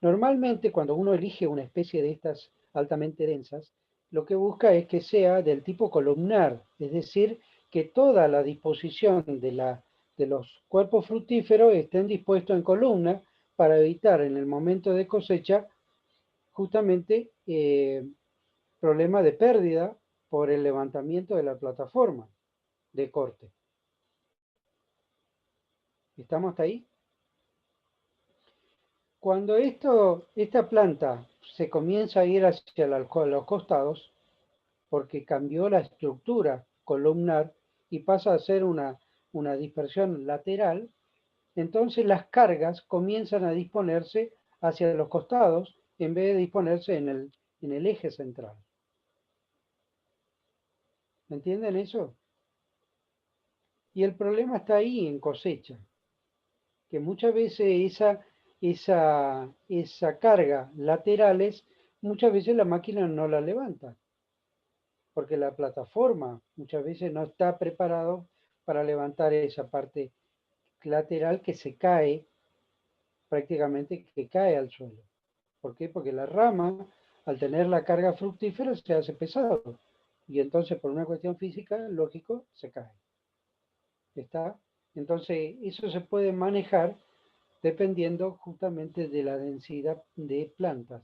Speaker 1: Normalmente cuando uno elige una especie de estas altamente densas, lo que busca es que sea del tipo columnar, es decir, que toda la disposición de los cuerpos fructíferos estén dispuestos en columna para evitar en el momento de cosecha justamente problemas de pérdida por el levantamiento de la plataforma de corte. ¿Estamos hasta ahí? Cuando esta planta se comienza a ir hacia los costados, porque cambió la estructura columnar y pasa a ser una dispersión lateral, entonces las cargas comienzan a disponerse hacia los costados en vez de disponerse en el eje central. ¿Me entienden eso? Y el problema está ahí en cosecha, que muchas veces esa carga laterales, muchas veces la máquina no la levanta, porque la plataforma muchas veces no está preparado para levantar esa parte lateral que se cae, prácticamente que cae al suelo. ¿Por qué? Porque la rama, al tener la carga fructífera, se hace pesado. Y entonces, por una cuestión física, lógico, se cae. ¿Está? Entonces, eso se puede manejar dependiendo justamente de la densidad de plantas,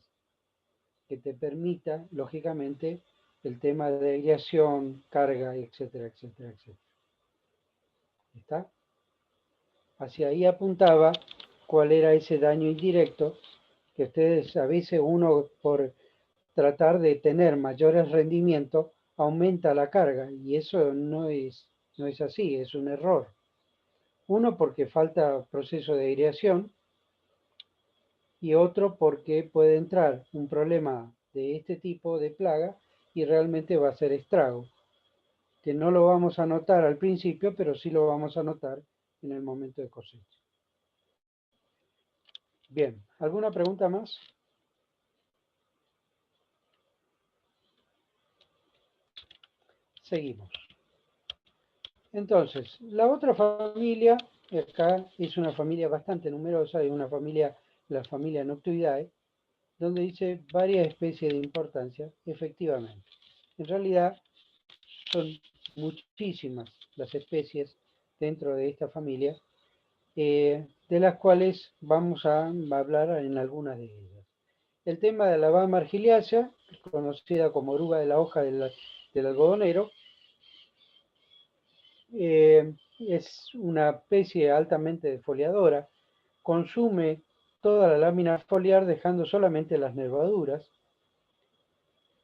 Speaker 1: que te permita, lógicamente, el tema de aireación, carga, etcétera, etcétera, etcétera. ¿Está? Hacia ahí apuntaba cuál era ese daño indirecto, que ustedes a veces uno por tratar de tener mayores rendimientos aumenta la carga y eso no es así, es un error. Uno porque falta proceso de aireación y otro porque puede entrar un problema de este tipo de plaga y realmente va a ser estrago, que no lo vamos a notar al principio, pero sí lo vamos a notar en el momento de cosecha. Bien, ¿alguna pregunta más? Seguimos. Entonces, la otra familia, acá es una familia bastante numerosa, es una familia, la familia Noctuidae, donde dice varias especies de importancia, efectivamente. En realidad, son muchísimas las especies dentro de esta familia, de las cuales vamos a hablar en algunas de ellas. El tema de la Bama argiliácea, conocida como oruga de la hoja del algodonero, es una especie altamente defoliadora, consume toda la lámina foliar dejando solamente las nervaduras,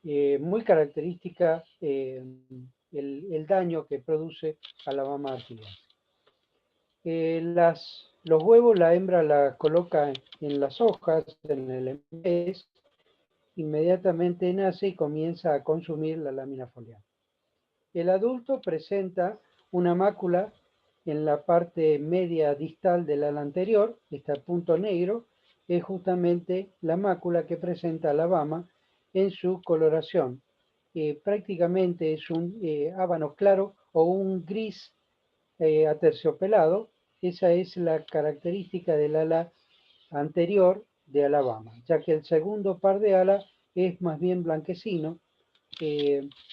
Speaker 1: muy característica el daño que produce a la Bama argiliácea. Los huevos la hembra la coloca en las hojas, en el embés, inmediatamente nace y comienza a consumir la lámina foliar. El adulto presenta una mácula en la parte media distal del ala anterior, este punto negro, es justamente la mácula que presenta la Bama en su coloración. Prácticamente es un habano claro o un gris aterciopelado. Esa es la característica del ala anterior de Alabama, ya que el segundo par de alas es más bien blanquecino,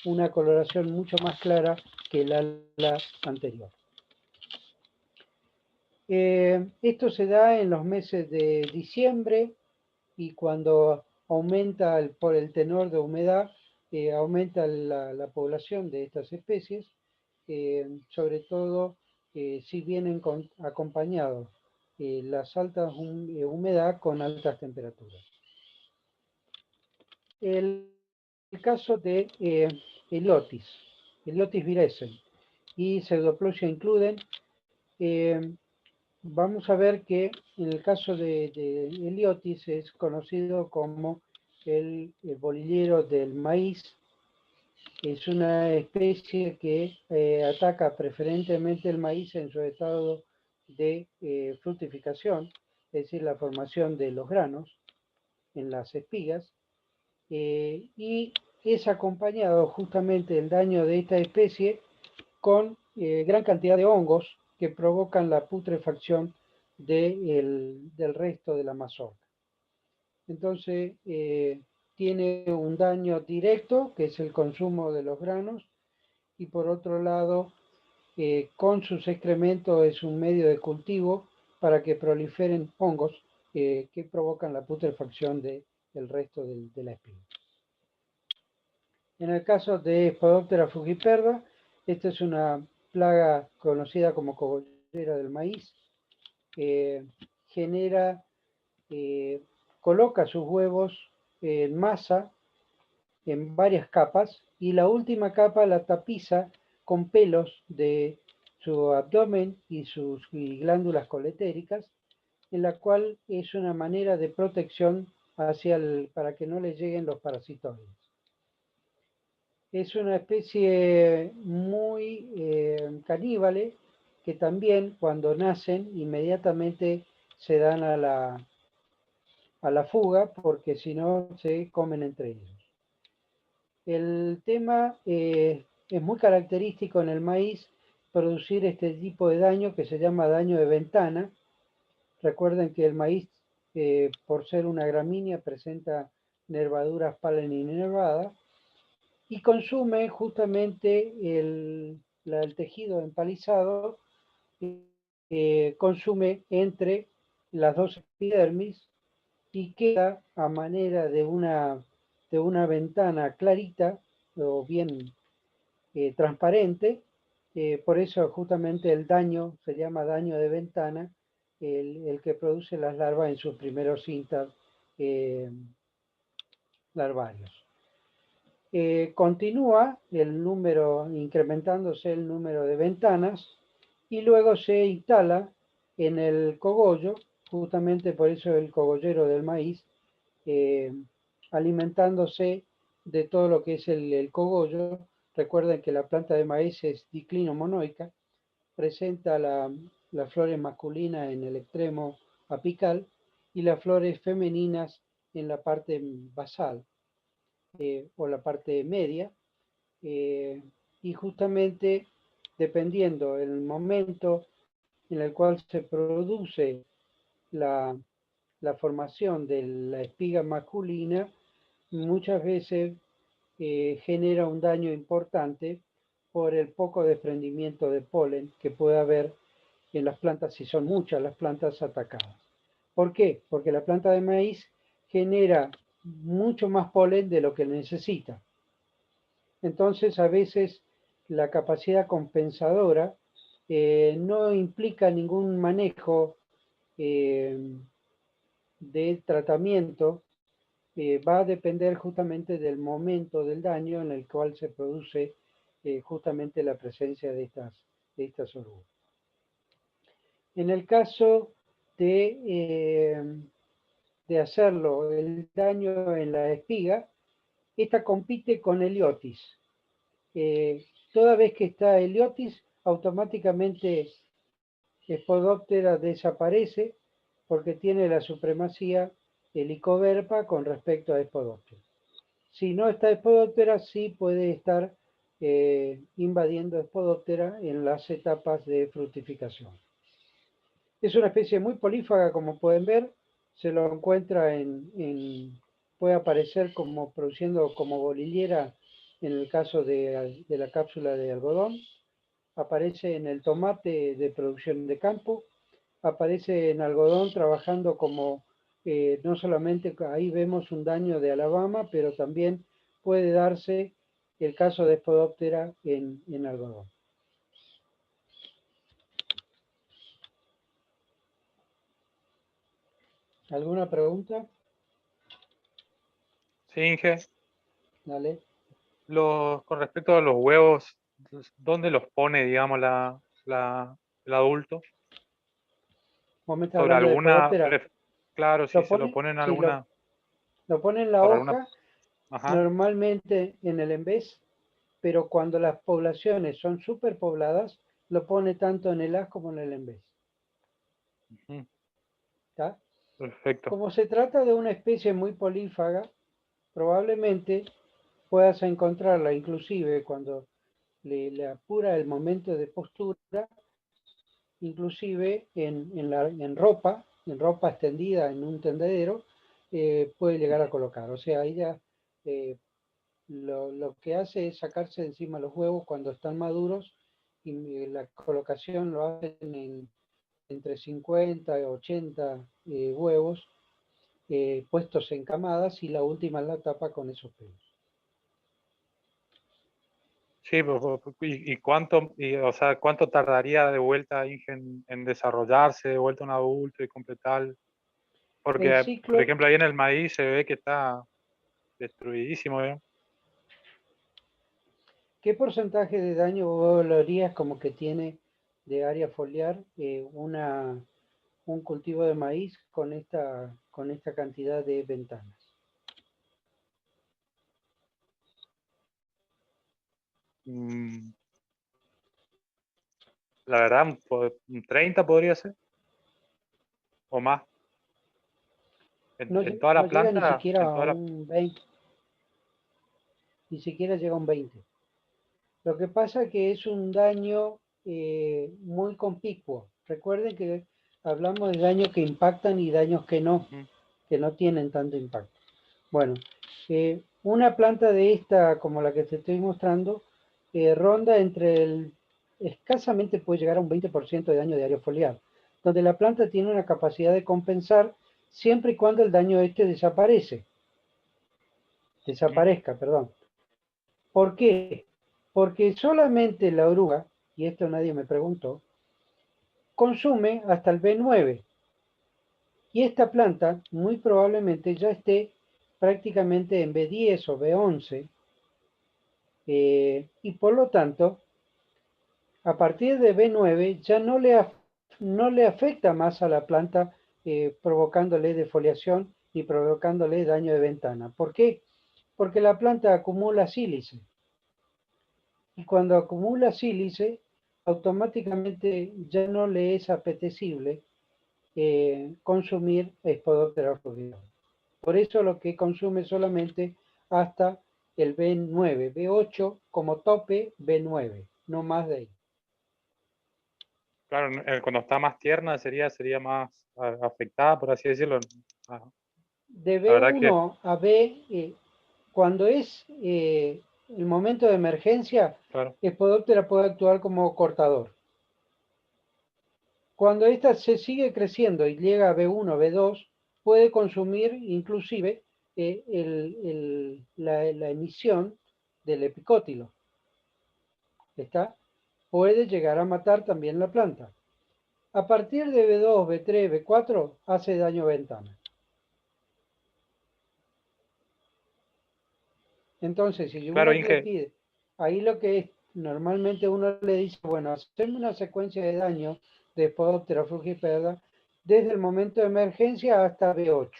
Speaker 1: una coloración mucho más clara que el ala anterior. Esto se da en los meses de diciembre y cuando aumenta por el tenor de humedad, aumenta la población de estas especies, sobre todo si vienen acompañados las altas humedad con altas temperaturas. El caso de Heliotis virescens y Pseudoplosia includen, vamos a ver que en el caso de Heliotis es conocido como el bolillero del maíz. Es una especie que ataca preferentemente el maíz en su estado de fructificación, es decir, la formación de los granos en las espigas, y es acompañado justamente el daño de esta especie con gran cantidad de hongos que provocan la putrefacción del resto de la mazorca. Entonces, tiene un daño directo, que es el consumo de los granos, y por otro lado, con sus excrementos es un medio de cultivo para que proliferen hongos que provocan la putrefacción del resto de la espiga. En el caso de Spodoptera frugiperda, esta es una plaga conocida como cogollera del maíz. Genera, coloca sus huevos en masa, en varias capas, y la última capa la tapiza con pelos de su abdomen y sus glándulas coletéricas, en la cual es una manera de protección para que no le lleguen los parasitoides. Es una especie muy caníbale, que también cuando nacen inmediatamente se dan a la fuga, porque si no se comen entre ellos. El tema es muy característico en el maíz producir este tipo de daño que se llama daño de ventana. Recuerden que el maíz, por ser una gramínea, presenta nervaduras paleninervadas y consume justamente el tejido empalizado, consume entre las dos epidermis y queda a manera de una ventana clarita o bien transparente. Por eso justamente el daño se llama daño de ventana, el que produce las larvas en sus primeros cintas larvarios. Continúa el número, incrementándose el número de ventanas, y luego se instala en el cogollo, justamente por eso el cogollero del maíz, alimentándose de todo lo que es el cogollo. Recuerden que la planta de maíz es diclino-monoica, presenta las flores masculinas en el extremo apical y las flores femeninas en la parte basal o la parte media, y justamente dependiendo del momento en el cual se produce la formación de la espiga masculina, muchas veces genera un daño importante por el poco desprendimiento de polen que puede haber en las plantas, si son muchas las plantas atacadas. ¿Por qué? Porque la planta de maíz genera mucho más polen de lo que necesita. Entonces, a veces la capacidad compensadora no implica ningún manejo de tratamiento, va a depender justamente del momento del daño en el cual se produce justamente la presencia de estas orugas. En el caso de hacerlo, el daño en la espiga, esta compite con Heliotis. Toda vez que está Heliotis, automáticamente Spodoptera desaparece porque tiene la supremacía Helicoverpa con respecto a Spodoptera. Si no está Spodoptera, sí puede estar invadiendo Spodoptera en las etapas de fructificación. Es una especie muy polífaga, como pueden ver. Se lo encuentra puede aparecer como produciendo como bolillera en el caso de la cápsula de algodón. Aparece en el tomate de producción de campo. Aparece en algodón trabajando como, no solamente ahí vemos un daño de Alabama, pero también puede darse el caso de Spodoptera en algodón. ¿Alguna pregunta?
Speaker 2: Sí, Inge.
Speaker 1: Dale.
Speaker 2: Con respecto a los huevos, ¿dónde los pone, digamos, el adulto?
Speaker 1: ¿Vos me estás
Speaker 2: ¿Sobre
Speaker 1: hablando de
Speaker 2: alguna?
Speaker 1: Spodoptera?
Speaker 2: Claro, si
Speaker 1: ¿Lo
Speaker 2: se lo
Speaker 1: pone?
Speaker 2: pone en
Speaker 1: Sí,
Speaker 2: alguna.
Speaker 1: lo pone en la
Speaker 2: Sobre alguna.
Speaker 1: hoja,
Speaker 2: Ajá.
Speaker 1: normalmente en el embés, pero cuando las poblaciones son superpobladas, lo pone tanto en el haz como en el embés.
Speaker 2: Ujú.
Speaker 1: ¿Está?
Speaker 2: Perfecto.
Speaker 1: Como se trata de una especie muy polífaga, probablemente puedas encontrarla inclusive cuando le apura el momento de postura, inclusive en ropa extendida en un tendedero, puede llegar a colocar. O sea, ella lo que hace es sacarse de encima los huevos cuando están maduros y la colocación lo hacen entre 50 y 80 huevos puestos en camadas y la última la tapa con esos pelos.
Speaker 2: Sí, ¿y cuánto, o sea, cuánto tardaría de vuelta Inge, en desarrollarse, de vuelta un adulto y completar?
Speaker 1: El
Speaker 2: Porque, por
Speaker 1: ciclo,
Speaker 2: ejemplo, ahí en el maíz se ve que está destruidísimo, ¿eh?
Speaker 1: ¿qué porcentaje de daño vos lo harías como que tiene de área foliar un cultivo de maíz con esta cantidad de ventanas?
Speaker 2: Mm, La verdad, un 30 podría ser, o más.
Speaker 1: No,
Speaker 2: En toda
Speaker 1: no
Speaker 2: la
Speaker 1: llega ni
Speaker 2: planta,
Speaker 1: siquiera
Speaker 2: en
Speaker 1: a
Speaker 2: toda la...
Speaker 1: un 20, ni siquiera llega a un 20. Lo que pasa es que es un daño muy conspicuo. Recuerden que hablamos de daños que impactan y daños que no tienen tanto impacto. Bueno, una planta de esta, como la que te estoy mostrando, ronda escasamente puede llegar a un 20% de daño de área foliar, donde la planta tiene una capacidad de compensar siempre y cuando el daño desaparezca, perdón. ¿Por qué? Porque solamente la oruga, y esto nadie me preguntó, consume hasta el B9. Y esta planta muy probablemente ya esté prácticamente en B10 o B11, y por lo tanto, a partir de B9 ya no le afecta más a la planta provocándole defoliación y provocándole daño de ventana. ¿Por qué? Porque la planta acumula sílice. Y cuando acumula sílice, automáticamente ya no le es apetecible consumir Spodoptera fluvial. Por eso lo que consume solamente hasta el B9, B8 como tope B9, no más de ahí.
Speaker 2: Claro, cuando está más tierna sería más afectada, por así decirlo. Ah,
Speaker 1: De
Speaker 2: La verdad que,
Speaker 1: B1 a B, cuando es el momento de emergencia,
Speaker 2: claro,
Speaker 1: Spodoptera puede actuar como cortador. Cuando ésta se sigue creciendo y llega a B1, B2, puede consumir inclusive la emisión del epicótilo. ¿Está? Puede llegar a matar también la planta. A partir de B2, B3, B4 hace daño a ventana. Entonces, si
Speaker 2: claro,
Speaker 1: uno le
Speaker 2: Inge,
Speaker 1: pide, ahí lo que es, normalmente uno le dice, bueno, hacemos una secuencia de daño de Spodoptera frugiperda desde el momento de emergencia hasta B8.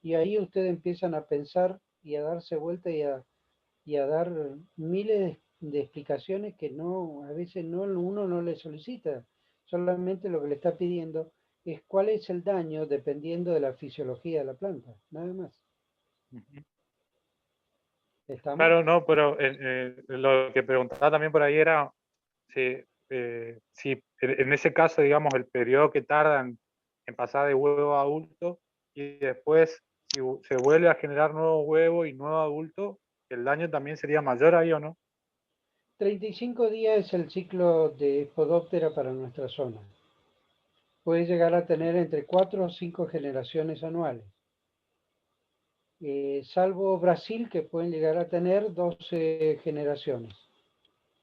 Speaker 1: Y ahí ustedes empiezan a pensar y a darse vuelta y a dar miles de explicaciones que a veces uno no le solicita. Solamente lo que le está pidiendo es cuál es el daño dependiendo de la fisiología de la planta, nada más.
Speaker 2: ujú.
Speaker 1: ¿Estamos?
Speaker 2: Claro, no, pero lo que preguntaba también por ahí era si en ese caso, digamos, el periodo que tardan en pasar de huevo a adulto y después si se vuelve a generar nuevo huevo y nuevo adulto, el daño también sería mayor ahí o no.
Speaker 1: 35 días es el ciclo de Spodoptera para nuestra zona. Puede llegar a tener entre 4 o 5 generaciones anuales. Salvo Brasil, que pueden llegar a tener 12 generaciones.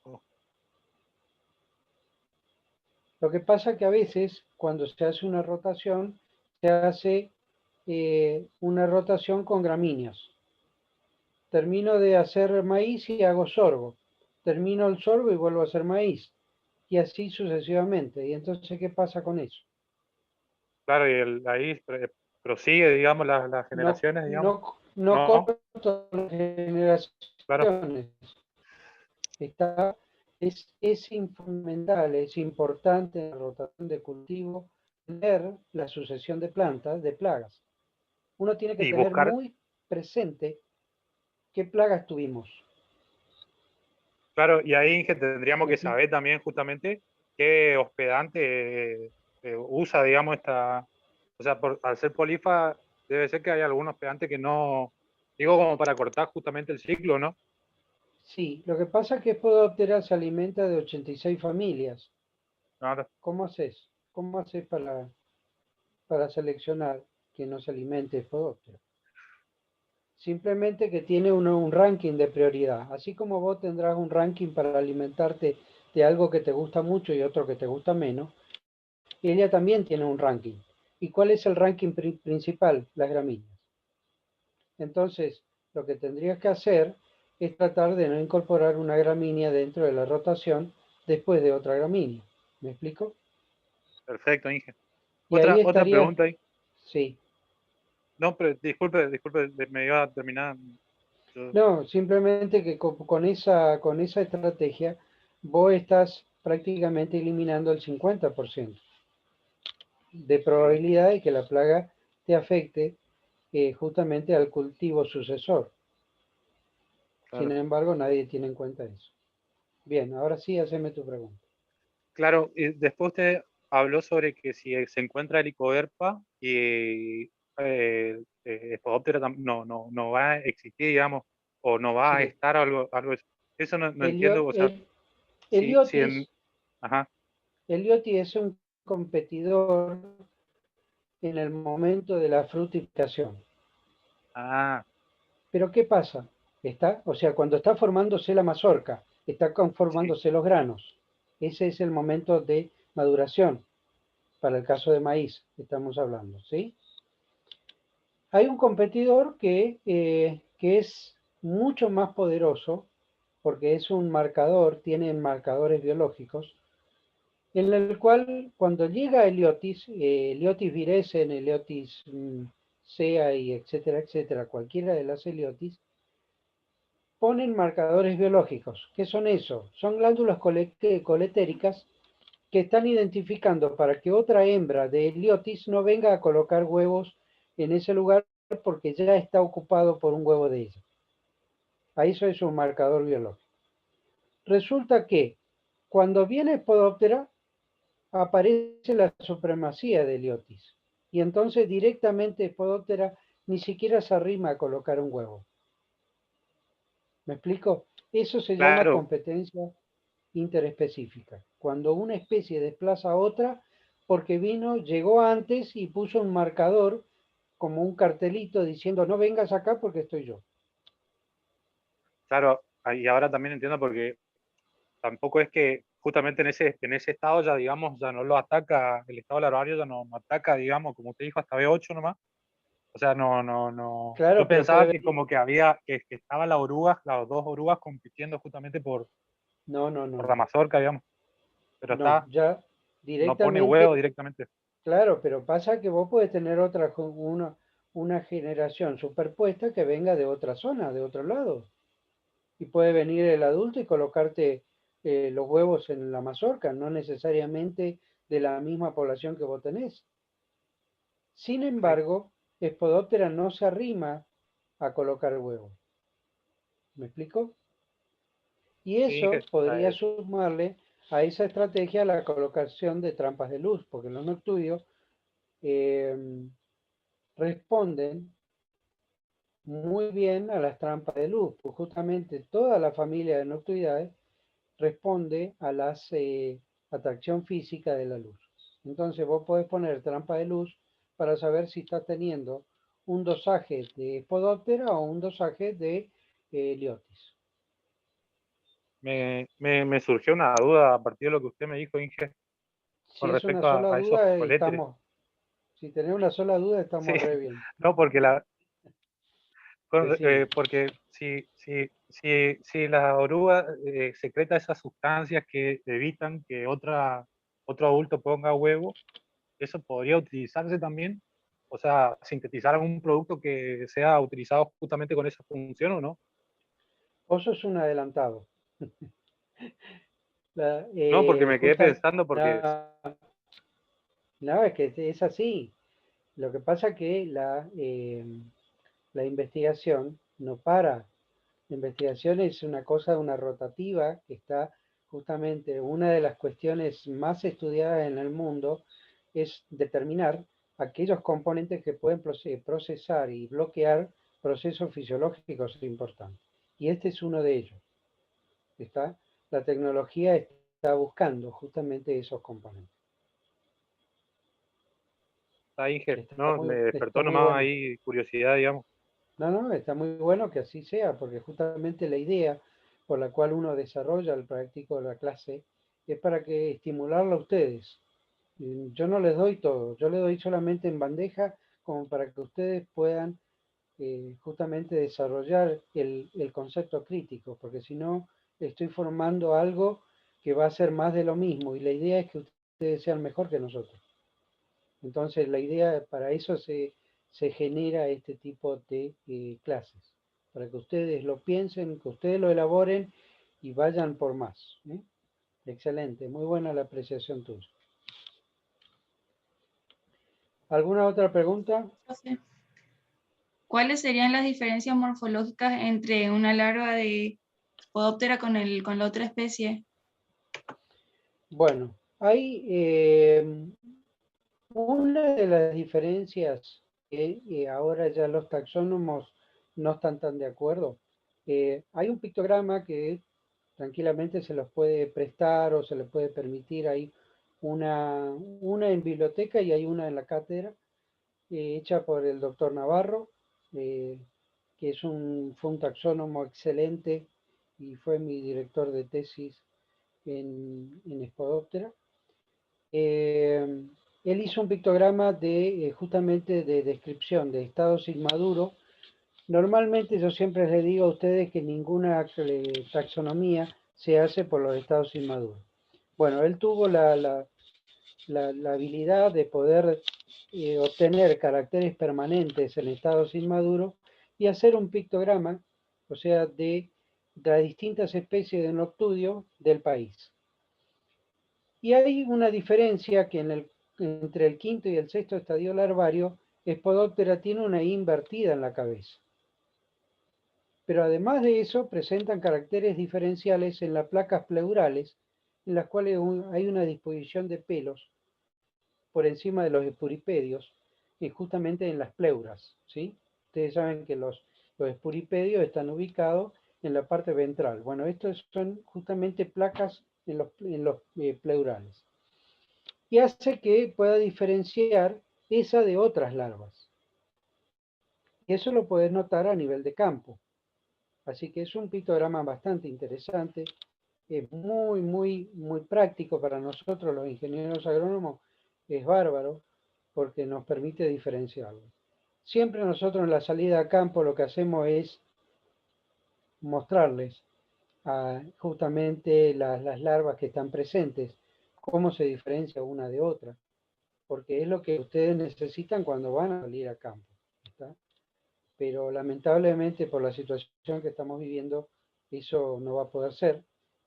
Speaker 2: Oh,
Speaker 1: Lo que pasa que a veces, cuando se hace una rotación, se hace una rotación con gramíneas. Termino de hacer maíz y hago sorgo. Termino el sorgo y vuelvo a hacer maíz. Y así sucesivamente. Y entonces, ¿qué pasa con eso?
Speaker 2: claro, y ahí prosigue, digamos, las
Speaker 1: No,
Speaker 2: generaciones, digamos.
Speaker 1: no
Speaker 2: No,
Speaker 1: corto las
Speaker 2: claro,
Speaker 1: generaciones. Es fundamental, es importante en la rotación de cultivo tener la sucesión de plantas, de plagas. Uno tiene que
Speaker 2: y
Speaker 1: tener
Speaker 2: buscar,
Speaker 1: muy presente ¿Qué plagas tuvimos?
Speaker 2: Claro, y ahí Inge, tendríamos que
Speaker 1: Ujú.
Speaker 2: saber también justamente qué hospedante usa, digamos, o sea, al ser polifa, debe ser que hay algún hospedante que no, digo, como para cortar justamente el ciclo, ¿no?
Speaker 1: Sí, lo que pasa es que Spodoptera se alimenta de 86 familias.
Speaker 2: Claro,
Speaker 1: ¿Cómo haces? ¿Cómo haces para seleccionar que no se alimente Spodoptera? Simplemente que tiene un ranking de prioridad. Así como vos tendrás un ranking para alimentarte de algo que te gusta mucho y otro que te gusta menos, ella también tiene un ranking. ¿Y cuál es el ranking principal? Las gramíneas. Entonces, lo que tendrías que hacer es tratar de no incorporar una gramínea dentro de la rotación después de otra gramínea. ¿Me explico?
Speaker 2: perfecto, Inge.
Speaker 1: Y ahí
Speaker 2: Otra
Speaker 1: estarías,
Speaker 2: pregunta ahí.
Speaker 1: sí.
Speaker 2: No, pero disculpe, me iba a terminar. Yo-
Speaker 1: No, simplemente que con esa estrategia vos estás prácticamente eliminando el 50% de
Speaker 2: sí,
Speaker 1: probabilidad de que la plaga te afecte justamente al cultivo sucesor. Sin
Speaker 2: claro.
Speaker 1: embargo, nadie tiene en cuenta eso. Bien, ahora sí, haceme tu pregunta.
Speaker 2: Claro, y después usted habló sobre que si se encuentra helicoverpa y Spodoptera no va a existir, digamos, o no va a
Speaker 1: Sí,
Speaker 2: estar algo de eso. Eso no entiendo, o sea, si en,
Speaker 1: Heliotis,
Speaker 2: ajá,
Speaker 1: Heliotis es un competidor en el momento de la fructificación.
Speaker 2: ah,
Speaker 1: Pero ¿qué pasa? O sea, cuando está formándose la mazorca, está
Speaker 2: sí,
Speaker 1: conformándose los granos. Ese es el momento de maduración, para el caso de maíz que estamos hablando, ¿sí? Hay un competidor que es mucho más poderoso, porque es un marcador, tiene marcadores biológicos, en el cual cuando llega Heliotis, Heliotis virescens, Heliotis sea y etcétera, etcétera, cualquiera de las Heliotis, ponen marcadores biológicos. ¿Qué son eso? Son glándulas coletéricas que están identificando para que otra hembra de Heliotis no venga a colocar huevos en ese lugar porque ya está ocupado por un huevo de ella. Ahí eso es un marcador biológico. Resulta que cuando viene Spodoptera aparece la supremacía de Heliotis y entonces directamente Spodoptera ni siquiera se arrima a colocar un huevo. ¿Me explico? Eso se llama
Speaker 2: claro,
Speaker 1: competencia interespecífica. Cuando una especie desplaza a otra porque llegó antes y puso un marcador como un cartelito diciendo no vengas acá porque estoy yo.
Speaker 2: claro, y ahora también entiendo porque tampoco es que justamente en ese estado ya, digamos, ya no lo ataca, el estado larvario ya no ataca, digamos, como usted dijo, hasta B8 nomás. O sea, no. Yo
Speaker 1: Claro, pero
Speaker 2: pensaba
Speaker 1: puede
Speaker 2: que
Speaker 1: venir.
Speaker 2: como que había, que estaban las orugas, las dos orugas compitiendo justamente
Speaker 1: No, no, no,
Speaker 2: por la
Speaker 1: no.
Speaker 2: mazorca, digamos. Pero
Speaker 1: No, ya
Speaker 2: no pone huevo
Speaker 1: directamente,
Speaker 2: directamente.
Speaker 1: claro, pero pasa que vos podés tener una generación superpuesta que venga de otra zona, de otro lado. Y puede venir el adulto y colocarte los huevos en la mazorca, no necesariamente de la misma población que vos tenés. Sin
Speaker 2: Perfecto.
Speaker 1: embargo, Spodoptera no se arrima a colocar huevos. ¿Me explico? Y
Speaker 2: Sí,
Speaker 1: eso
Speaker 2: que,
Speaker 1: podría sumarle a esa estrategia la colocación de trampas de luz, porque los noctudios eh, responden muy bien a las trampas de luz, pues justamente toda la familia de noctuidades responde a la atracción física de la luz. Entonces vos podés poner trampa de luz para saber si estás teniendo un dosaje de Spodoptera o un dosaje de Heliotis.
Speaker 2: me surgió una duda a partir de lo que usted me dijo, Inge,
Speaker 1: Si
Speaker 2: con
Speaker 1: es una
Speaker 2: respecto
Speaker 1: sola
Speaker 2: a esos
Speaker 1: duda,
Speaker 2: coletres.
Speaker 1: si tenés una sola duda,
Speaker 2: Sí,
Speaker 1: estamos re bien.
Speaker 2: no,
Speaker 1: Decime.
Speaker 2: porque si la oruga secreta esas sustancias que evitan que otro adulto ponga huevo, eso podría utilizarse también, o sea, sintetizar algún producto que sea utilizado justamente con esa función o no.
Speaker 1: Vos sos un adelantado. La,
Speaker 2: No, porque me quedé
Speaker 1: justa,
Speaker 2: pensando porque
Speaker 1: la, no, es que es así. Lo que pasa que la investigación no para La investigación es una cosa, una rotativa, que está justamente, una de las cuestiones más estudiadas en el mundo es determinar aquellos componentes que pueden procesar y bloquear procesos fisiológicos importantes. Y este es uno de ellos. La tecnología está buscando justamente esos componentes.
Speaker 2: Inge, ¿no? Me despertó
Speaker 1: está muy
Speaker 2: nomás
Speaker 1: bueno.
Speaker 2: ahí curiosidad, digamos.
Speaker 1: No, está muy bueno que así sea, porque justamente la idea por la cual uno desarrolla el práctico de la clase es para que estimularlo a ustedes. Yo no les doy todo, yo les doy solamente en bandeja como para que ustedes puedan justamente desarrollar el concepto crítico, porque si no estoy formando algo que va a ser más de lo mismo y la idea es que ustedes sean mejor que nosotros. Entonces la idea, para eso se genera este tipo de clases, para que ustedes lo piensen, que ustedes lo elaboren y vayan por más. Excelente, muy buena la apreciación tuya. ¿Alguna otra pregunta?
Speaker 4: Profe, ¿cuáles serían las diferencias morfológicas entre una larva de Podóptera con la otra especie?
Speaker 1: Bueno, hay una de las diferencias que ahora ya los taxónomos no están tan de acuerdo. Hay un pictograma que tranquilamente se los puede prestar o se les puede permitir. Hay una en biblioteca y hay una en la cátedra, hecha por el doctor Navarro, que fue un taxónomo excelente y fue mi director de tesis en Spodoptera. Él hizo un pictograma justamente de descripción de estados inmaduros. Normalmente yo siempre les digo a ustedes que ninguna taxonomía se hace por los estados inmaduros. Bueno, él tuvo la habilidad de poder obtener caracteres permanentes en estados inmaduros y hacer un pictograma, o sea, de las distintas especies de noctudio del país. Y hay una diferencia que entre el quinto y el sexto estadio larvario, Spodoptera tiene una I invertida en la cabeza. Pero además de eso, presentan caracteres diferenciales en las placas pleurales, en las cuales hay una disposición de pelos por encima de los espuripedios, y justamente en las pleuras, ¿sí? Ustedes saben que los espuripedios están ubicados en la parte ventral. Bueno, estos son justamente placas en los pleurales. Y hace que pueda diferenciar esa de otras larvas. Y eso lo puedes notar a nivel de campo. Así que es un pictograma bastante interesante, es muy práctico para nosotros los ingenieros agrónomos, es bárbaro porque nos permite diferenciarlo. Siempre nosotros en la salida a campo lo que hacemos es mostrarles justamente las larvas que están presentes, cómo se diferencia una de otra, porque es lo que ustedes necesitan cuando van a salir a campo. ¿Está? Pero lamentablemente por la situación que estamos viviendo, eso no va a poder ser.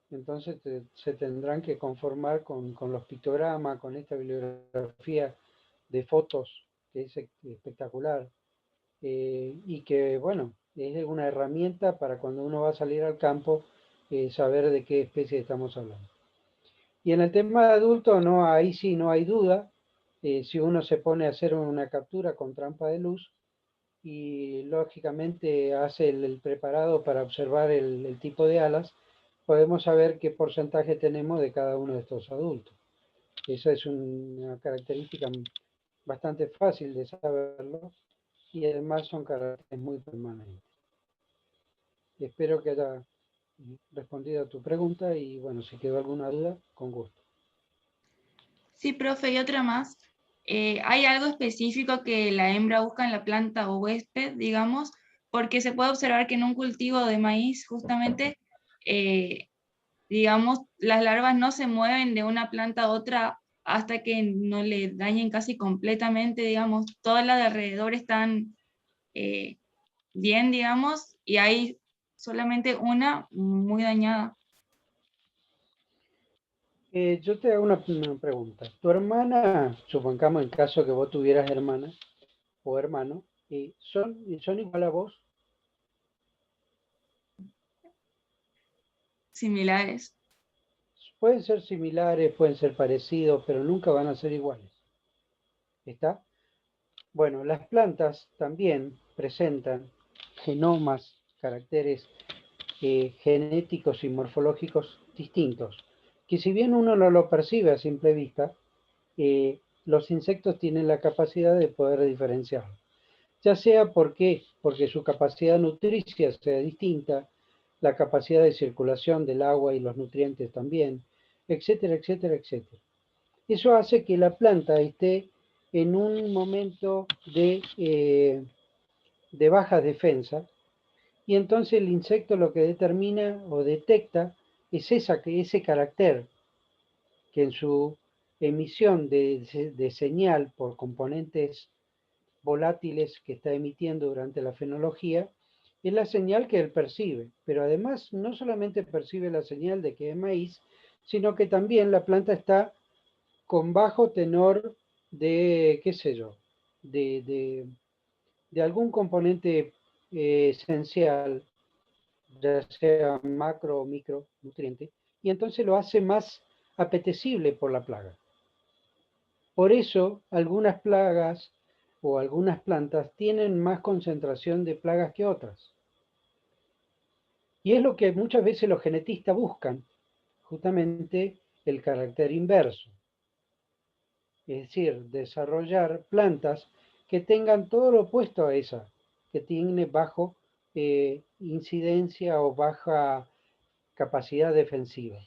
Speaker 1: Entonces se tendrán que conformar con los pictogramas, con esta bibliografía de fotos, que es espectacular, y que, bueno, es una herramienta para cuando uno va a salir al campo, saber de qué especie estamos hablando. Y en el tema de adultos, no, ahí sí no hay duda. Si uno se pone a hacer una captura con trampa de luz y lógicamente hace el preparado para observar el tipo de alas, podemos saber qué porcentaje tenemos de cada uno de estos adultos. Esa es una característica bastante fácil de saberlo y además son caracteres muy permanentes. Espero que haya respondido a tu pregunta y bueno, si quedó alguna duda, con gusto.
Speaker 4: Sí, profe, y otra más. ¿Hay algo específico que la hembra busca en la planta o huésped, digamos? Porque se puede observar que en un cultivo de maíz, justamente, digamos, las larvas no se mueven de una planta a otra hasta que no le dañen casi completamente, digamos, todas las de alrededor están bien, digamos, y hay solamente una muy dañada.
Speaker 1: Yo te hago una pregunta. Tu hermana, supongamos en caso que vos tuvieras hermana o hermano, ¿son igual a vos?
Speaker 4: similares.
Speaker 1: Pueden ser similares, pueden ser parecidos, pero nunca van a ser iguales. ¿Está? Bueno, las plantas también presentan genomas, caracteres genéticos y morfológicos distintos, que si bien uno no lo percibe a simple vista, los insectos tienen la capacidad de poder diferenciarlo. Ya sea porque su capacidad nutricia sea distinta, la capacidad de circulación del agua y los nutrientes también, etcétera, etcétera, etcétera. Eso hace que la planta esté en un momento de baja defensa, y entonces el insecto lo que determina o detecta es ese carácter que en su emisión de señal por componentes volátiles que está emitiendo durante la fenología, es la señal que él percibe. Pero además no solamente percibe la señal de que es maíz, sino que también la planta está con bajo tenor de, qué sé yo, de algún componente esencial, ya sea macro o micronutriente, y entonces lo hace más apetecible por la plaga. Por eso algunas plagas o algunas plantas tienen más concentración de plagas que otras. Y es lo que muchas veces los genetistas buscan, justamente el carácter inverso. Es decir, desarrollar plantas que tengan todo lo opuesto a esa, que tiene bajo incidencia o baja capacidad defensiva.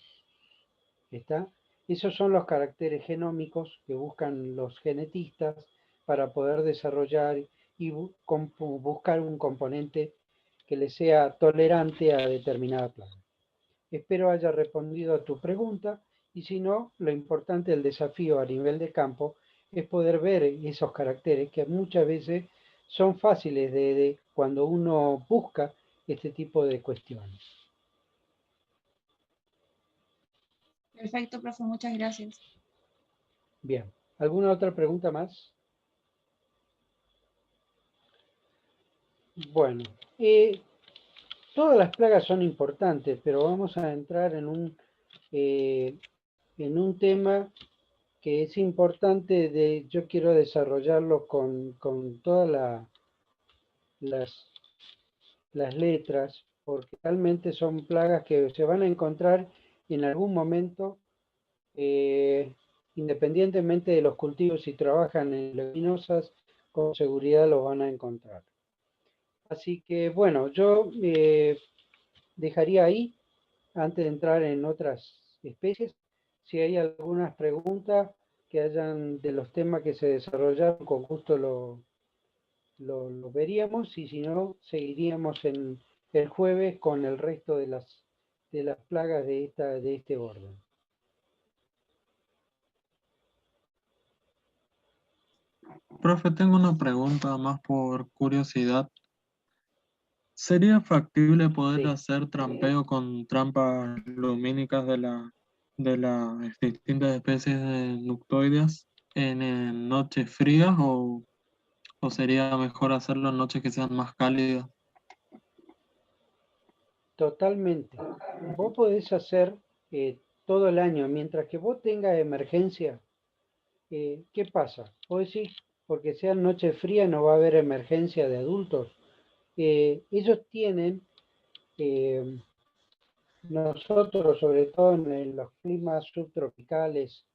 Speaker 1: ¿Está? Esos son los caracteres genómicos que buscan los genetistas para poder desarrollar y buscar un componente que le sea tolerante a determinada plaga. Espero haya respondido a tu pregunta, y si no, lo importante del desafío a nivel de campo es poder ver esos caracteres que muchas veces son fáciles de cuando uno busca este tipo de cuestiones.
Speaker 4: Perfecto, profe, muchas gracias.
Speaker 1: Bien, ¿alguna otra pregunta más? Bueno, todas las plagas son importantes, pero vamos a entrar en un tema que es importante, yo quiero desarrollarlo con todas las letras, porque realmente son plagas que se van a encontrar en algún momento, independientemente de los cultivos, si trabajan en leguminosas, con seguridad los van a encontrar. Así que bueno, yo dejaría ahí, antes de entrar en otras especies. Si hay algunas preguntas que hayan de los temas que se desarrollaron, con gusto lo veríamos, y si no, seguiríamos en el jueves con el resto de las plagas de este orden.
Speaker 5: Profe, tengo una pregunta más por curiosidad. ¿Sería factible poder
Speaker 1: Sí.
Speaker 5: hacer trampeo con trampas lumínicas de las distintas especies de nuctoides en noches frías o sería mejor hacerlo en noches que sean más cálidas?
Speaker 1: Totalmente. Vos podés hacer todo el año, mientras que vos tengas emergencia. ¿Qué pasa? Vos decís, porque sean noches frías no va a haber emergencia de adultos. Ellos tienen, nosotros sobre todo en los climas subtropicales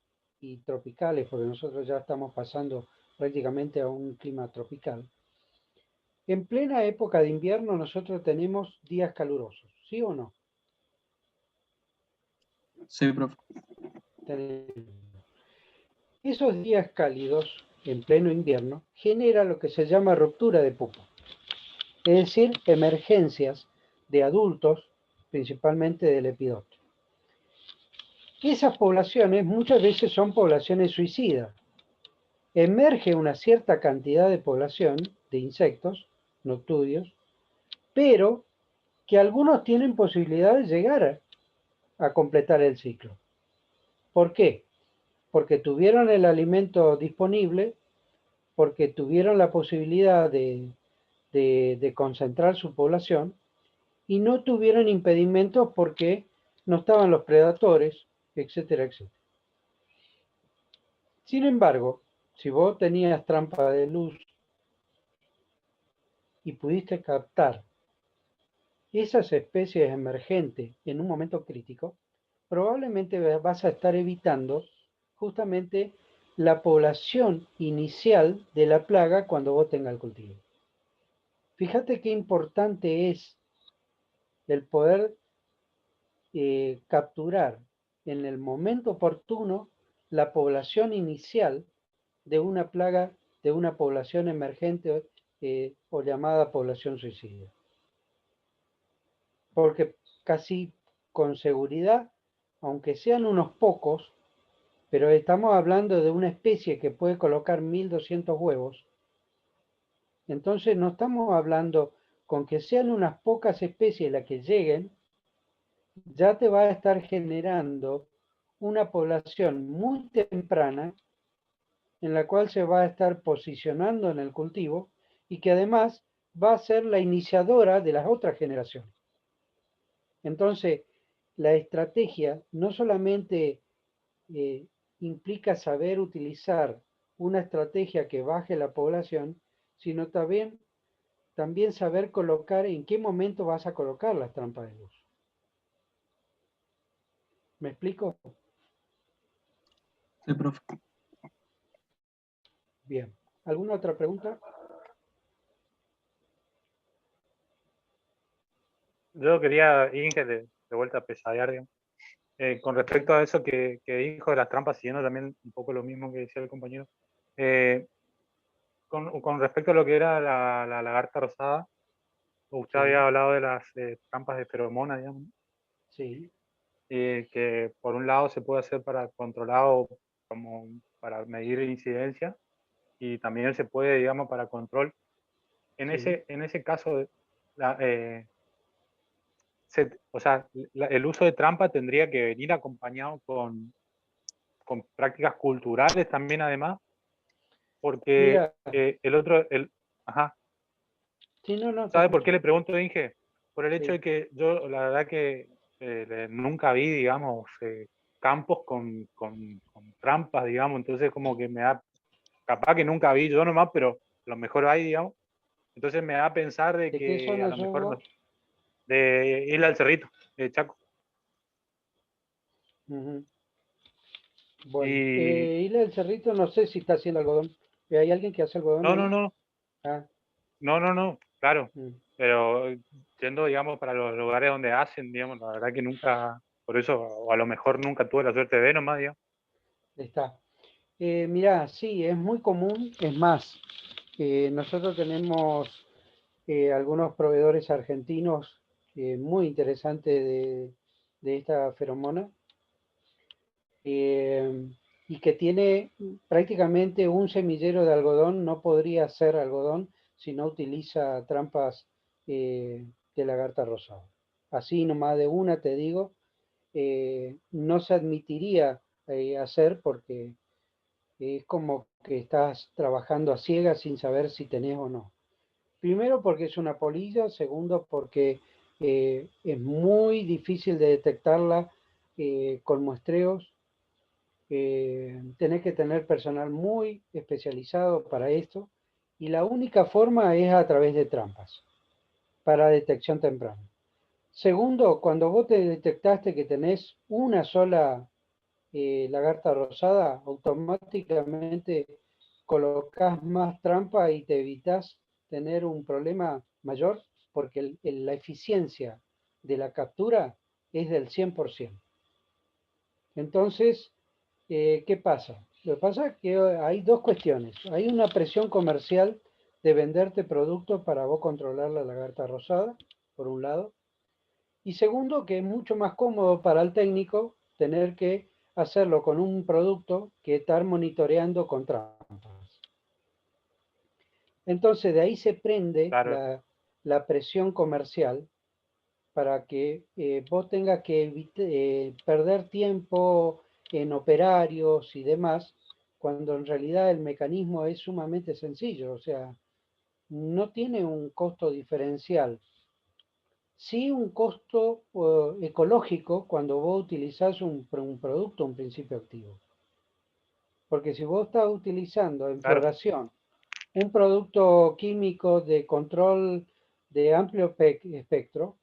Speaker 1: y tropicales, porque nosotros ya estamos pasando prácticamente a un clima tropical. En plena época de invierno nosotros tenemos días calurosos, ¿sí o no?
Speaker 5: Sí, profe.
Speaker 1: Esos días cálidos en pleno invierno genera lo que se llama ruptura de pupa, es decir, emergencias de adultos, principalmente del lepidotrio. Esas poblaciones muchas veces son poblaciones suicidas. Emerge una cierta cantidad de población de insectos noctudios, pero que algunos tienen posibilidad de llegar a completar el ciclo. ¿Por qué? Porque tuvieron el alimento disponible, porque tuvieron la posibilidad de concentrar su población, y no tuvieron impedimentos porque no estaban los predadores, etcétera, etcétera. Sin embargo, si vos tenías trampa de luz y pudiste captar esas especies emergentes en un momento crítico, probablemente vas a estar evitando justamente la población inicial de la plaga cuando vos tengas el cultivo. Fíjate qué importante es el poder capturar en el momento oportuno la población inicial de una plaga, de una población emergente o llamada población suicida. Porque casi con seguridad, aunque sean unos pocos, pero estamos hablando de una especie que puede colocar 1200 huevos, entonces no estamos hablando con que sean unas pocas especies las que lleguen, ya te va a estar generando una población muy temprana en la cual se va a estar posicionando en el cultivo y que además va a ser la iniciadora de las otras generaciones. Entonces, la estrategia no solamente implica saber utilizar una estrategia que baje la población, sino también saber colocar en qué momento vas a colocar las trampas de luz. ¿Me explico?
Speaker 5: Sí, profe.
Speaker 1: Bien. ¿Alguna otra pregunta?
Speaker 2: Yo quería, Inge, de vuelta a pesadear, digamos. Con respecto a eso que dijo de las trampas, siguiendo también un poco lo mismo que decía el compañero, con respecto a lo que era la lagarta rosada, usted
Speaker 1: Sí.
Speaker 2: había hablado de las trampas de feromonas, digamos,
Speaker 1: Sí.
Speaker 2: que por un lado se puede hacer para controlado, como para medir incidencia, y también se puede, digamos, para control. En ese caso, o sea, el uso de trampa tendría que venir acompañado con prácticas culturales también, además, porque
Speaker 1: Mira,
Speaker 2: ajá,
Speaker 1: sí, no, te
Speaker 2: ¿sabe por
Speaker 1: escucho.
Speaker 2: qué le pregunto, Inge? Por el hecho
Speaker 1: Sí.
Speaker 2: de que yo, la verdad que nunca vi, digamos, campos con trampas, digamos, entonces como que me da, capaz que nunca vi yo nomás, pero a lo mejor hay, digamos, entonces me da a pensar de
Speaker 1: ¿De qué
Speaker 2: que a
Speaker 1: zona
Speaker 2: lo
Speaker 1: sos
Speaker 2: mejor
Speaker 1: vos?
Speaker 2: de Isla del Cerrito, de Chaco.
Speaker 1: Ujú. Bueno,
Speaker 2: Y
Speaker 1: Isla del Cerrito no sé si está haciendo algodón. ¿Hay alguien que hace algodón
Speaker 2: no, no,
Speaker 1: ahí?
Speaker 2: no,
Speaker 1: Ah,
Speaker 2: no, no, no, claro,
Speaker 1: mm,
Speaker 2: pero yendo, digamos, para los lugares donde hacen, digamos, la verdad que nunca, por eso, o a lo mejor nunca tuve la suerte de ver nomás, digamos.
Speaker 1: está. Mirá, sí, es muy común. Es más, nosotros tenemos algunos proveedores argentinos muy interesantes de esta feromona y que tiene prácticamente un semillero de algodón. No podría ser algodón si no utiliza trampas de lagarta rosada. Así nomás de una te digo, no se admitiría hacer porque es como que estás trabajando a ciegas sin saber si tenés o no. Primero porque es una polilla, segundo porque es muy difícil de detectarla con muestreos. Tenés que tener personal muy especializado para esto y la única forma es a través de trampas para detección temprana. Segundo, cuando vos te detectaste que tenés una sola lagarta rosada, automáticamente colocas más trampa y te evitas tener un problema mayor porque la eficiencia de la captura es del 100%. Entonces, ¿qué pasa? Lo que pasa es que hay dos cuestiones. Hay una presión comercial de venderte productos para vos controlar la lagarta rosada, por un lado. Y segundo, que es mucho más cómodo para el técnico tener que hacerlo con un producto que estar monitoreando con trampas. Entonces, de ahí se prende
Speaker 2: Claro,
Speaker 1: la presión comercial para que vos tengas que perder tiempo en operarios y demás, cuando en realidad el mecanismo es sumamente sencillo, o sea, no tiene un costo diferencial sí un costo ecológico cuando vos utilizás un producto, un principio activo. Porque si vos estás utilizando en
Speaker 2: Claro,
Speaker 1: floración un producto químico de control de amplio espectro,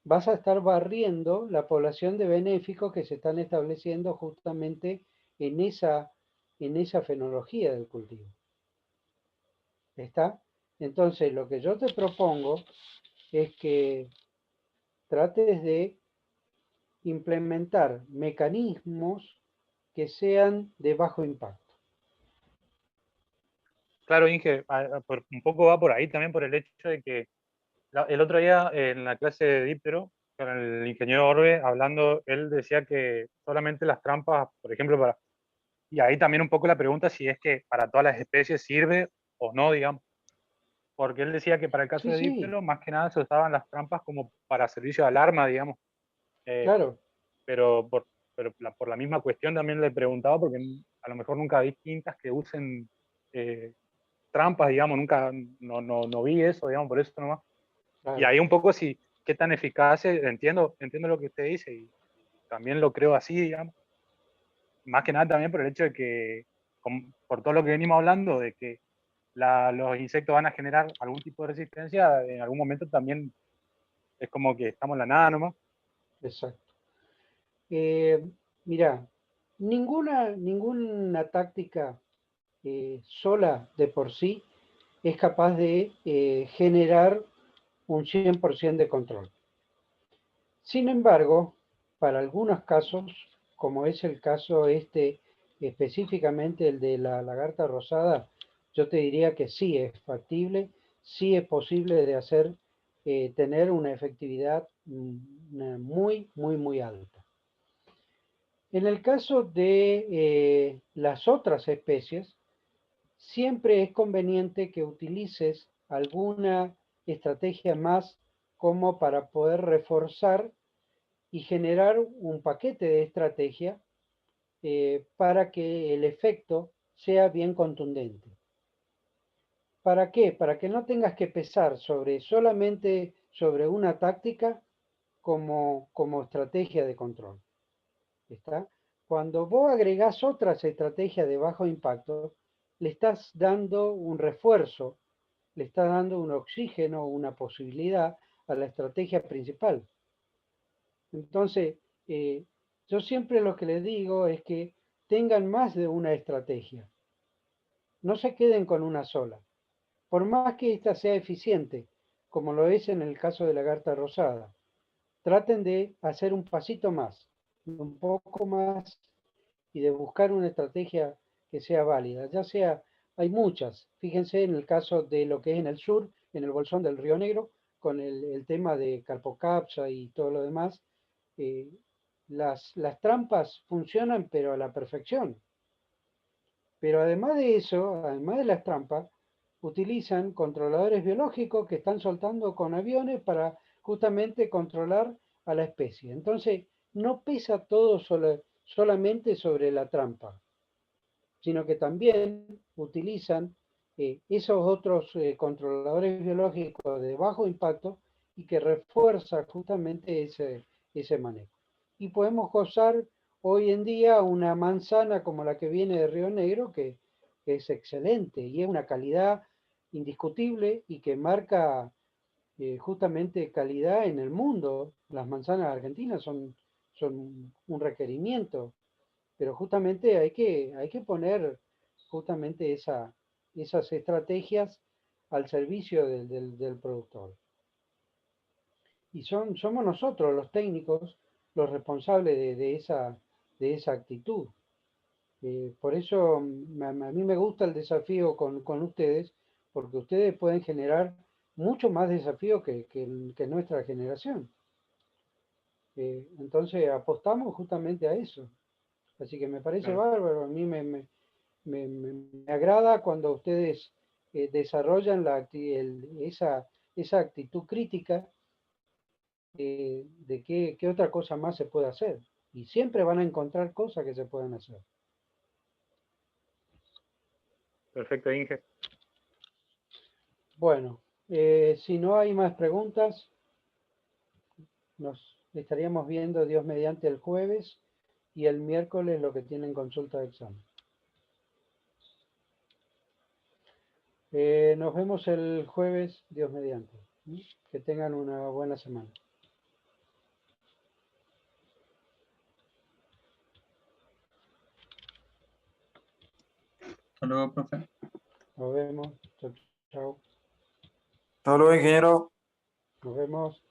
Speaker 1: vas a estar barriendo la población de benéficos que se están estableciendo justamente en esa fenología del cultivo. ¿Está? Entonces, lo que yo te propongo es que trates de implementar mecanismos que sean de bajo impacto.
Speaker 2: claro, Inge, un poco va por ahí también por el hecho de que el otro día en la clase de Díptero, con el ingeniero Orbe, hablando, él decía que solamente las trampas, por ejemplo, y ahí también un poco la pregunta si es que para todas las especies sirve o no, digamos, porque él decía que para el caso
Speaker 1: Sí,
Speaker 2: de
Speaker 1: sí,
Speaker 2: Díptero, más que nada se usaban las trampas como para servicio de alarma, digamos, eh,
Speaker 1: claro,
Speaker 2: pero por la misma cuestión también le preguntaba, porque a lo mejor nunca vi quintas que usen trampas, digamos, nunca, no vi eso, digamos, por eso nomás. Y
Speaker 1: claro.
Speaker 2: ahí un poco si, qué tan eficaz es, entiendo lo que usted dice y también lo creo así, digamos. Más que nada también por el hecho de que, por todo lo que venimos hablando, de que los insectos van a generar algún tipo de resistencia, en algún momento también es como que estamos en la nada nomás.
Speaker 1: Exacto. Mira, ninguna táctica sola de por sí es capaz de generar un 100% de control. Sin embargo, para algunos casos, como es el caso este, específicamente el de la lagarta rosada, yo te diría que sí es factible, sí es posible de hacer, tener una efectividad muy alta. En el caso de las otras especies, siempre es conveniente que utilices alguna estrategia más como para poder reforzar y generar un paquete de estrategia para que el efecto sea bien contundente. ¿Para qué? Para que no tengas que pesar solamente sobre una táctica como estrategia de control. ¿Está? Cuando vos agregás otras estrategias de bajo impacto, le estás dando un refuerzo, le estás dando un oxígeno, una posibilidad a la estrategia principal. Entonces, yo siempre lo que les digo es que tengan más de una estrategia. No se queden con una sola. Por más que ésta sea eficiente, como lo es en el caso de la lagarta rosada, traten de hacer un pasito más, un poco más, y de buscar una estrategia que sea válida. Ya sea, hay muchas. Fíjense en el caso de lo que es en el sur, en el bolsón del Río Negro, con el tema de Carpocapsa y todo lo demás. eh, las trampas funcionan, pero a la perfección. Pero además de eso, además de las trampas, utilizan controladores biológicos que están soltando con aviones para justamente controlar a la especie. Entonces, no pesa todo solamente sobre la trampa, sino que también utilizan esos otros controladores biológicos de bajo impacto y que refuerza justamente ese manejo. Y podemos gozar hoy en día una manzana como la que viene de Río Negro, que es excelente y es una calidad indiscutible y que marca justamente calidad en el mundo. Las manzanas argentinas son un requerimiento, pero justamente hay que poner justamente esas estrategias al servicio del productor. Y somos nosotros, los técnicos, los responsables de esa actitud. Por eso a mí me gusta el desafío con ustedes, porque ustedes pueden generar mucho más desafío que nuestra generación. Entonces apostamos justamente a eso. Así que me parece
Speaker 2: Claro.
Speaker 1: bárbaro. A mí me agrada cuando ustedes desarrollan esa actitud crítica de qué otra cosa más se puede hacer. Y siempre van a encontrar cosas que se pueden hacer.
Speaker 2: Perfecto, Inge.
Speaker 1: Bueno, si no hay más preguntas, nos estaríamos viendo Dios mediante el jueves y el miércoles lo que tienen consulta de examen. Nos vemos el jueves, Dios mediante. Que tengan una buena semana.
Speaker 5: Hasta luego, profe.
Speaker 1: Nos vemos. Chao, chao.
Speaker 7: Hasta luego, ingeniero.
Speaker 1: Nos vemos.